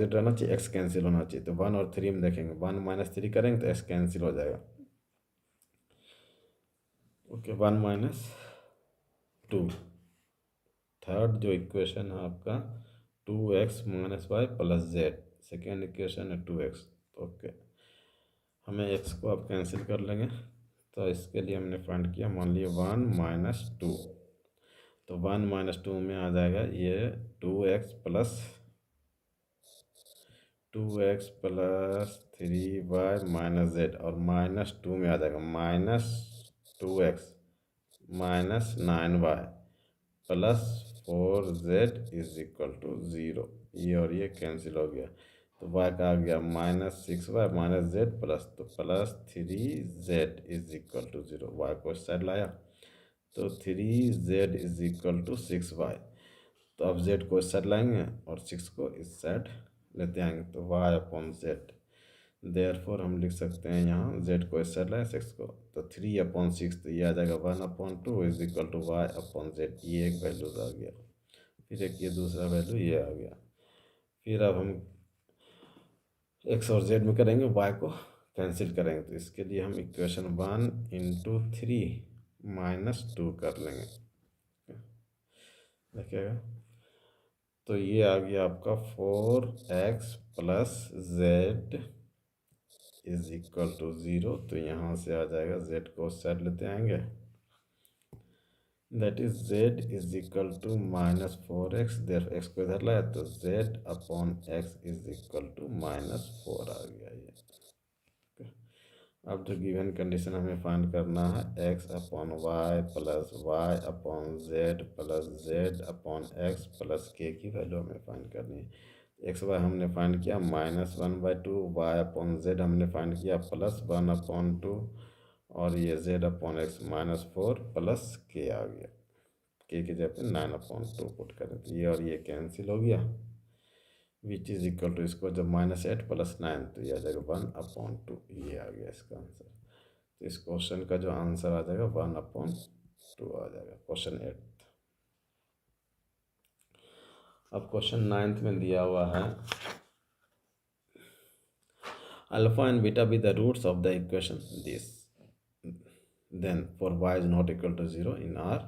रहना चाहिए, x कैंसिल होना चाहिए। तो 1 और 3 में देखेंगे, 1 माइनस 3 करेंगे तो x कैंसिल हो जाएगा। Okay, 1 minus 2। थर्ड जो इक्वेशन है आपका 2x minus y plus z, second equation है 2x। ओके, हमें x को अब कैंसिल कर लेंगे, तो इसके लिए हमने फाइंड किया। मान लिया 1 माइनस 2, तो 1 माइनस 2 में आ जाएगा ये 2x plus 3y minus z, और माइनस 2 में आ जाएगा minus 2x minus 9y plus 4z is equal to 0। ये और ये कैंसिल हो गया, तो y का आ गया minus 6y minus Z plus, तो plus 3z is equal to 0। y को इस साइड लाया तो 3z is equal to 6y। तो अब z को इस साइड लाएंगे और 6 को इस साइड लेते आएंगे, तो y अपॉन जेड। देयरफॉर हम लिख सकते हैं यहाँ z को इस साइड लाए 6 को, तो 3 अपॉन 6, तो ये आ जाएगा 1 upon 2 is equal to y upon z. ये एक वैल्यू आ गया। फिर एक ये दूसरा वैल्यू ये आ गया। फिर अब हम x और z में करेंगे, y को कैंसिल करेंगे, तो इसके लिए हम इक्वेशन 1 इंटू 3 माइनस 2 कर लेंगे। देखिएगा, तो ये आ गया आपका 4x plus z is equal to 0। तो यहाँ से आ जाएगा z को उस साइड लेते आएंगे, that is z is equal to minus 4x। There x को इधर लाया तो z upon x is equal to minus 4 आ गया ये। अब जो गिवन कंडीशन हमें फाइंड करना है, x upon y plus y upon z plus z upon x plus k की वैल्यू हमें फाइंड करनी है। एक्स वाई हमने फाइंड किया -1/2, वाई अपॉन जेड हमने फाइंड किया +1/2, और ये जेड अपॉन एक्स -4 प्लस के आ गया। के की जगह पे 9/2 पुट करें तो ये और ये कैंसिल हो गया, विच इज इक्वल टू, इसको जब -8 + 9 तो ये आ जाएगा 1/2। ये आ गया इसका आंसर। तो इस क्वेश्चन का जो आंसर आ जाएगा 1/2 आ जाएगा, क्वेश्चन 8। अब क्वेश्चन 9 में दिया हुआ है alpha and beta be the roots of the equation this, then for y is not equal to 0 in R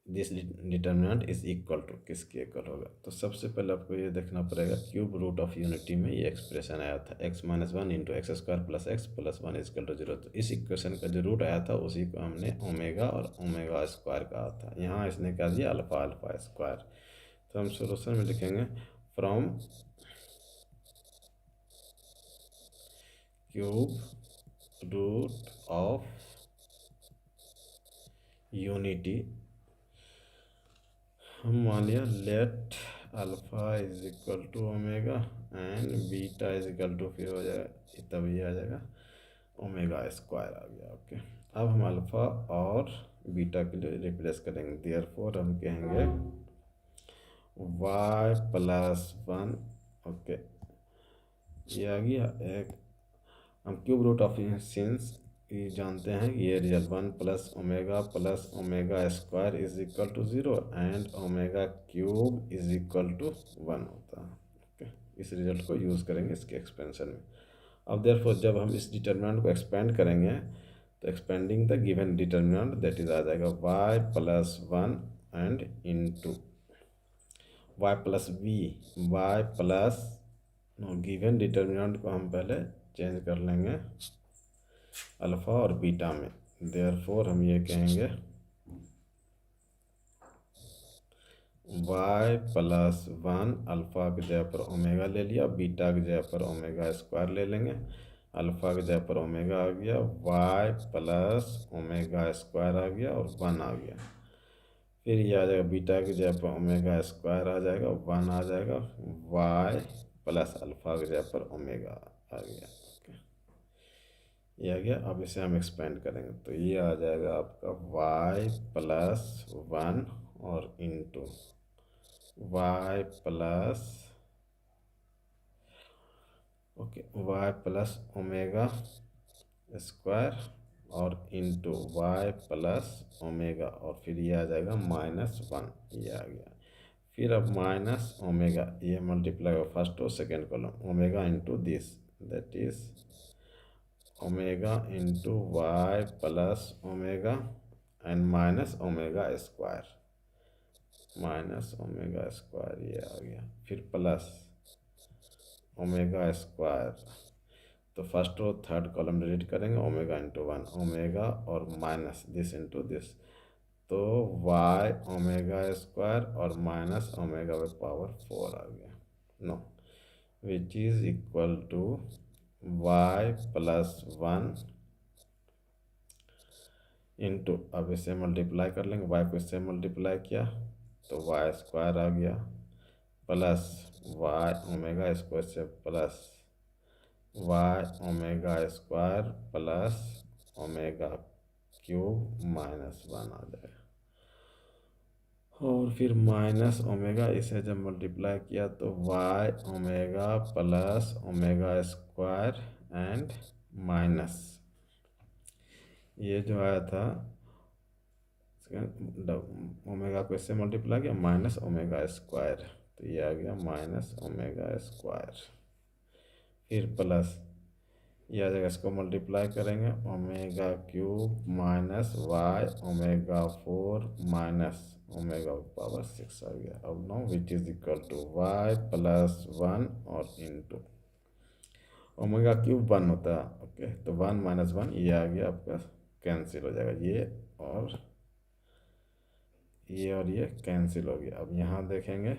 this determinant is equal to, किसके इक्वल होगा। तो सबसे पहले आपको ये देखना पड़ेगा क्यूब रूट ऑफ यूनिटी में ये एक्सप्रेशन आया था x-1 into x square plus x plus 1 is equal to 0। तो इस इक्वेशन का जो रूट आया था उसी को हमने ओमेगा और ओमेगा स्क्वायर कहा था। यहाँ इसने कहा दिया अल्फा अल्फा स्क्वायर। तो हम सोल्यूशन में लिखेंगे from cube root of unity, हम मान लिया let alpha is equal to omega and beta is equal to, फिर हो जाएगा तब ये आ जाएगा ओमेगा स्क्वायर आ गया। ओके, अब हम अल्फ़ा और बीटा के लिए रिप्लेस करेंगे। देयरफॉर हम कहेंगे y प्लस वन। ओके, ये आ गया एक। हम क्यूब रूट ऑफ सिंस ये जानते हैं, ये result 1 plus omega square is equal to 0 and omega cube is equal to 1 होता है। ओके, इस रिजल्ट को यूज़ करेंगे इसके एक्सपेंशन में। अब देयरफॉर जब हम इस डिटर्मिनेंट को एक्सपेंड करेंगे तो expanding the given determinant that is आ जाएगा y plus one and into y plus V. y plus given determinant को हम पहले चेंज कर लेंगे अल्फ़ा और बीटा में। देयरफॉर हम ये कहेंगे y प्लस वन, अल्फ़ा की जगह पर ओमेगा ले लिया, बीटा की जगह पर ओमेगा स्क्वायर ले लेंगे। अल्फ़ा की जगह पर ओमेगा आ गया, y प्लस ओमेगा स्क्वायर आ गया और 1 आ गया। फिर ये आ जाएगा बीटा की जगह पर ओमेगा स्क्वायर आ जाएगा, 1 आ जाएगा, y प्लस अल्फ़ा की जगह पर ओमेगा आ गया। ओके, ये आ गया। अब इसे हम एक्सपेंड करेंगे तो ये आ जाएगा आपका y प्लस वन और into y plus y plus omega square और इंटू y प्लस ओमेगा और फिर ये आ जाएगा -1, ये आ गया। फिर अब माइनस ओमेगा, ये मल्टीप्लाई होगा फर्स्ट और second column, omega into this that is omega into y plus omega and minus omega square, ये आ गया। फिर प्लस ओमेगा स्क्वायर, तो फर्स्ट और थर्ड कॉलम डिलीट करेंगे, ओमेगा इंटू वन, ओमेगा और माइनस दिस इंटू दिस, तो y omega square और माइनस ओमेगा बाई पावर 4 आ गया। No, which is equal to y plus one into, अब इसे मल्टीप्लाई कर लेंगे, y को इससे मल्टीप्लाई किया तो y स्क्वायर आ गया, प्लस y ओमेगा स्क्वायर से plus y omega square plus omega cube -1 आ जाएगा। और फिर माइनस ओमेगा, इसे जब मल्टीप्लाई किया तो y omega plus omega square and minus, ये जो आया था ओमेगा को इससे मल्टीप्लाई किया माइनस ओमेगा स्क्वायर, तो ये आ गया माइनस ओमेगा स्क्वायर। फिर प्लस ये आ जाएगा, इसको मल्टीप्लाई करेंगे, omega cube minus y omega 4 minus omega power 6 आ गया। अब no which is equal to y plus one और इंटू ओमेगा क्यूब 1 होता है। ओके, तो 1 माइनस 1 ये आ गया आपका, कैंसिल हो जाएगा, ये और ये कैंसिल हो गया। अब यहाँ देखेंगे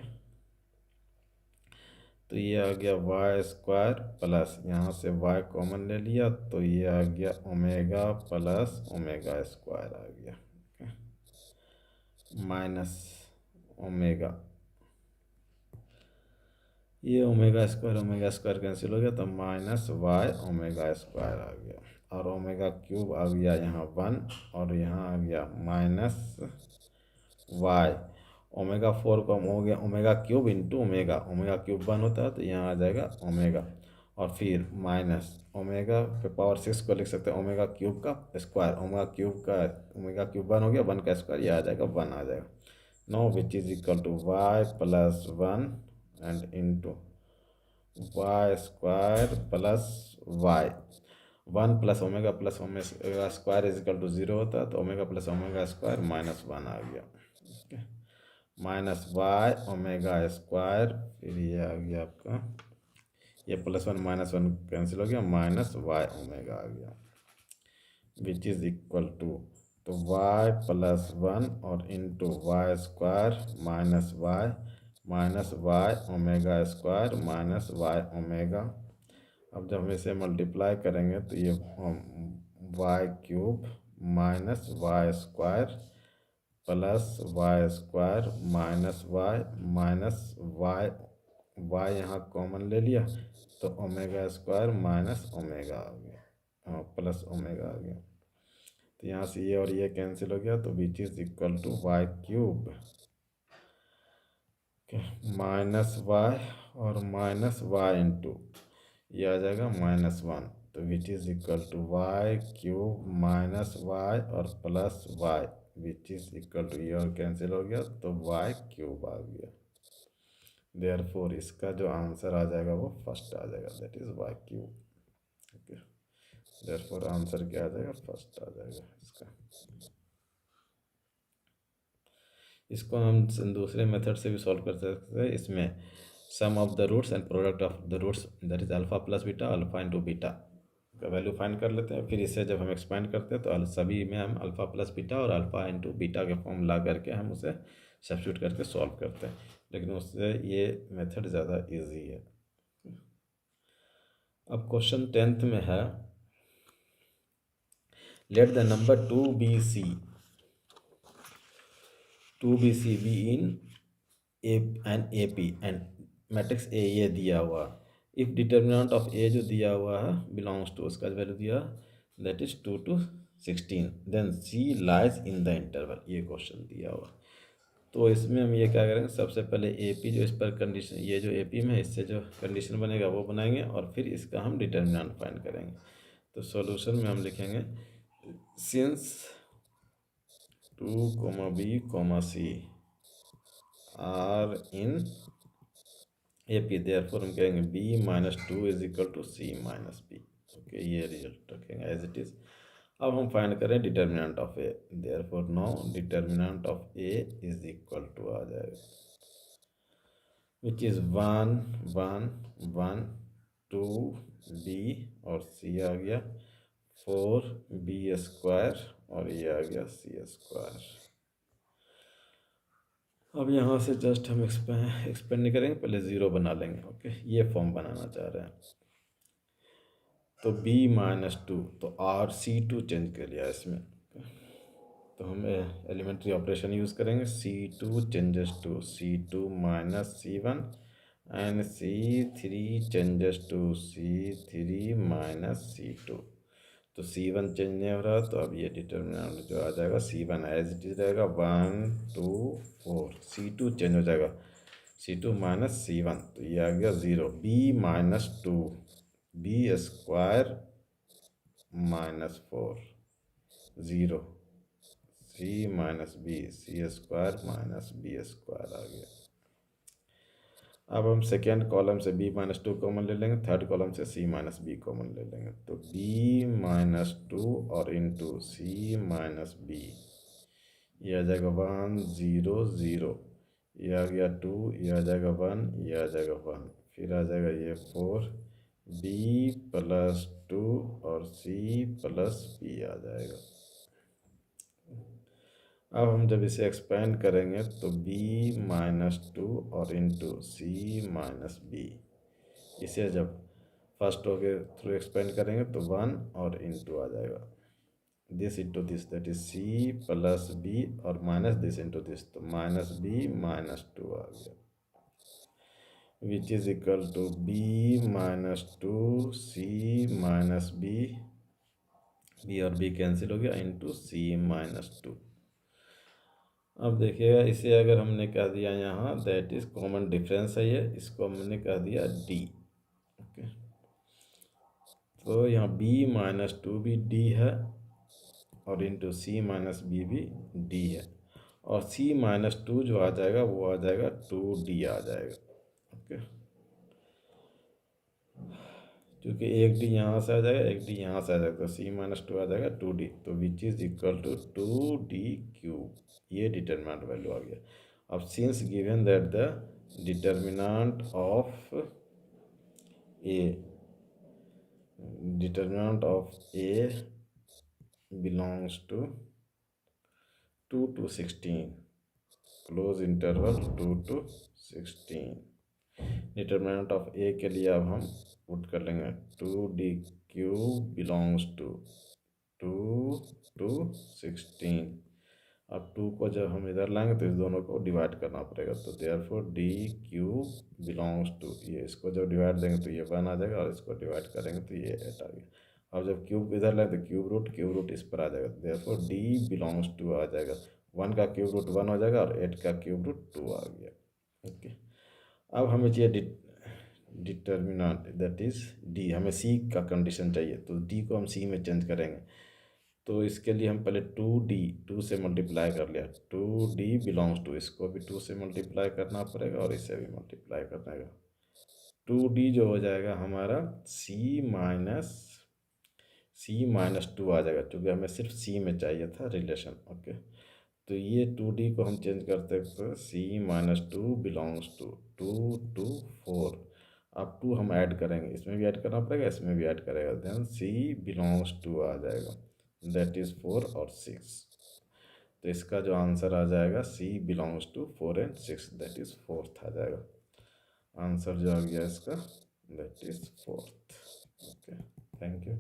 तो ये आ गया वाई स्क्वायर प्लस, यहाँ से वाई कॉमन ले लिया तो ये आ गया ओमेगा प्लस ओमेगा स्क्वायर आ गया, माइनस ओमेगा, ये ओमेगा स्क्वायर कैंसिल हो गया तो माइनस वाई ओमेगा स्क्वायर आ गया। और ओमेगा क्यूब आ गया यहाँ 1 और यहाँ आ गया माइनस वाई, ओमेगा 4 कम हो गया, omega cube into omega, omega cube 1 होता है तो यहाँ आ जाएगा ओमेगा, और फिर माइनस ओमेगा पे पावर 6 को लिख सकते हैं ओमेगा क्यूब का स्क्वायर, ओमेगा क्यूब 1 हो गया, 1 का स्क्वायर, ये आ जाएगा 1 आ जाएगा। No which is equal to y plus one and into y square plus y, 1 plus omega square is equal to 0 होता है तो ओमेगा प्लस ओमेगा स्क्वायर -1 आ गया, माइनस वाई ओमेगा स्क्वायर, फिर ये आ गया आपका, ये +1 -1 कैंसिल हो गया, माइनस वाई ओमेगा आ गया, विच इज इक्वल टू, तो वाई प्लस वन और into y square minus y omega square minus y omega. अब जब हम इसे मल्टीप्लाई करेंगे तो ये y cube minus y square plus y square minus y यहाँ कॉमन ले लिया तो ओमेगा स्क्वायर माइनस ओमेगा आ गया। हाँ प्लस ओमेगा आ गया। तो यहाँ से ये और ये कैंसिल हो गया, तो which is equal to Y cube minus Y और माइनस वाई इंटू ये आ जाएगा -1। तो which is equal to Y cube minus Y और plus Y which is equal to ये और कैंसिल हो गया, तो वाई क्यूब आ गया। देयरफॉर इसका जो आंसर आ जाएगा वो फर्स्ट आ जाएगा, that is y cube. Okay, therefore answer क्या आ जाएगा, फर्स्ट आ जाएगा इसका। इसको हम दूसरे मेथड से भी सॉल्व कर सकते हैं। इसमें sum of the roots and product of the roots that is alpha plus beta, alpha into beta का वैल्यू फाइंड कर लेते हैं। फिर इससे जब हम एक्सपेंड करते हैं तो सभी में हम अल्फा प्लस बीटा और अल्फा इंटू बीटा के फॉर्म ला करके हम उसे सब्स्टिट्यूट करके सॉल्व करते हैं, लेकिन उससे ये मेथड ज़्यादा इजी है। अब क्वेश्चन 10th में है, let the number 2bc be in an AP and matrix A ये दिया हुआ। इफ डिटर्मिनेंट ऑफ ए जो दिया हुआ है बिलोंग्स टू, उसका वैल्यू दिया that is 2 to 16, then C lies in the interval, ये क्वेश्चन दिया हुआ। तो इसमें हम ये क्या करेंगे, सबसे पहले ए पी जो इस पर कंडीशन, ये जो ए पी में इससे जो कंडीशन बनेगा वो बनाएंगे और फिर इसका हम डिटर्मिनेंट फाइंड करेंगे। तो सॉल्यूशन में हम लिखेंगे since 2, B, C are in A P, therefore हम कहेंगे b-2 is equal to c-b। Okay, ये रिजल्ट रखेंगे एज इट इज। अब हम फाइंड करें determinant of A, therefore no determinant of A is equal to आ जाएगा विच इज 1 1 1 2 b और c आ गया 4b² और ये आ गया c²। अब यहाँ से जस्ट हम एक्सपेंड नहीं करेंगे, पहले ज़ीरो बना लेंगे। ओके, ये फॉर्म बनाना चाह रहे हैं। तो b-2, तो C2 चेंज कर लिया इसमें। तो हम एलिमेंट्री ऑपरेशन यूज़ करेंगे, C2 changes to C2 - C1 and C3 changes to C3 - C2। तो C1 चेंज नहीं हो रहा, तो अब ये डिटर्मिनेंट जो आ जाएगा C1 एज इट इज रहेगा 1 2 4। C2 चेंज हो जाएगा C2 - C1, तो ये आ गया 0। b-2 b² - 4 0 c-b c² - b² आ गया। अब हम सेकेंड कॉलम से b-2 कॉमन ले लेंगे, थर्ड कॉलम से c-b कॉमन ले लेंगे। तो b-2 और इंटू c-b, ये आ जाएगा 1 0 0, ये आ गया 2, ये आ जाएगा 1, ये आ जाएगा 1, फिर आ जाएगा ये 4, b+2 और c+b आ जाएगा। अब हम जब इसे एक्सपेंड करेंगे तो b-2 और इंटू c-b, इसे जब फर्स्ट हो के थ्रू एक्सपेंड करेंगे तो 1 और इंटू आ जाएगा this into this, that is c+b और माइनस दिस इंटू दिस, तो -b-2 आ गया which is equal to b-2 c-b, b और b कैंसिल हो गया इंटू c-2। अब देखिएगा, इसे अगर हमने कह दिया यहाँ दैट इज कॉमन डिफरेंस है, ये इसको हमने कह दिया d। ओके, तो यहाँ b-2 भी d है और इंटू c-b भी d है, और c-2 जो आ जाएगा वो आ जाएगा 2d आ जाएगा। ओके, क्योंकि एक डी यहाँ से आ जाएगा, एक डी यहाँ से आ जाएगा, तो c-2 आ जाएगा 2d, तो which is equal to 2d³। ये डिटर्मिनेंट वैल्यू आ गया। अब since given that the determinant of A belongs to 2 to 16, close interval 2 to 16। Determinant of A के लिए अब हम पुट कर लेंगे 2d³ बिलोंग्स टू 2 to 16। अब 2 को जब हम इधर लाएंगे तो इस दोनों को डिवाइड करना पड़ेगा, तो देयरफॉर d³ बिलोंग्स टू, ये इसको जब डिवाइड देंगे तो ये 1 आ जाएगा और इसको डिवाइड करेंगे तो ये 8 आ गया। अब जब क्यूब इधर लाए तो क्यूब रूट इस पर आ जाएगा, देयरफॉर डी बिलोंग्स टू आ जाएगा, 1 का क्यूब रूट 1 हो जाएगा और 8 का क्यूब रूट 2 आ गया। ओके, अब हमें चाहिए डिटर्मिनेंट दैट इज डी, हमें सी का कंडीशन चाहिए, तो डी को हम सी में चेंज करेंगे। तो इसके लिए हम पहले 2D 2 से मल्टीप्लाई कर लिया, 2D बिलोंग्स टू, इसको भी 2 से मल्टीप्लाई करना पड़ेगा और इसे भी मल्टीप्लाई करना है। 2D जो हो जाएगा हमारा C माइनस 2 आ जाएगा, क्योंकि हमें सिर्फ C में चाहिए था रिलेशन। ओके, तो ये 2D को हम चेंज करते हैं तो C-2 बिलोंग्स टू 2 to 4। अब 2 हम ऐड करेंगे, इसमें भी ऐड करना पड़ेगा, इसमें भी ऐड करेगा, देन C बिलोंग्स टू आ जाएगा, दैट इज़ 4 और 6। तो इसका जो आंसर आ जाएगा C belongs to 4 and 6, that is 4th आ जाएगा। आंसर जो आ गया इसका that is 4th। Okay, thank you.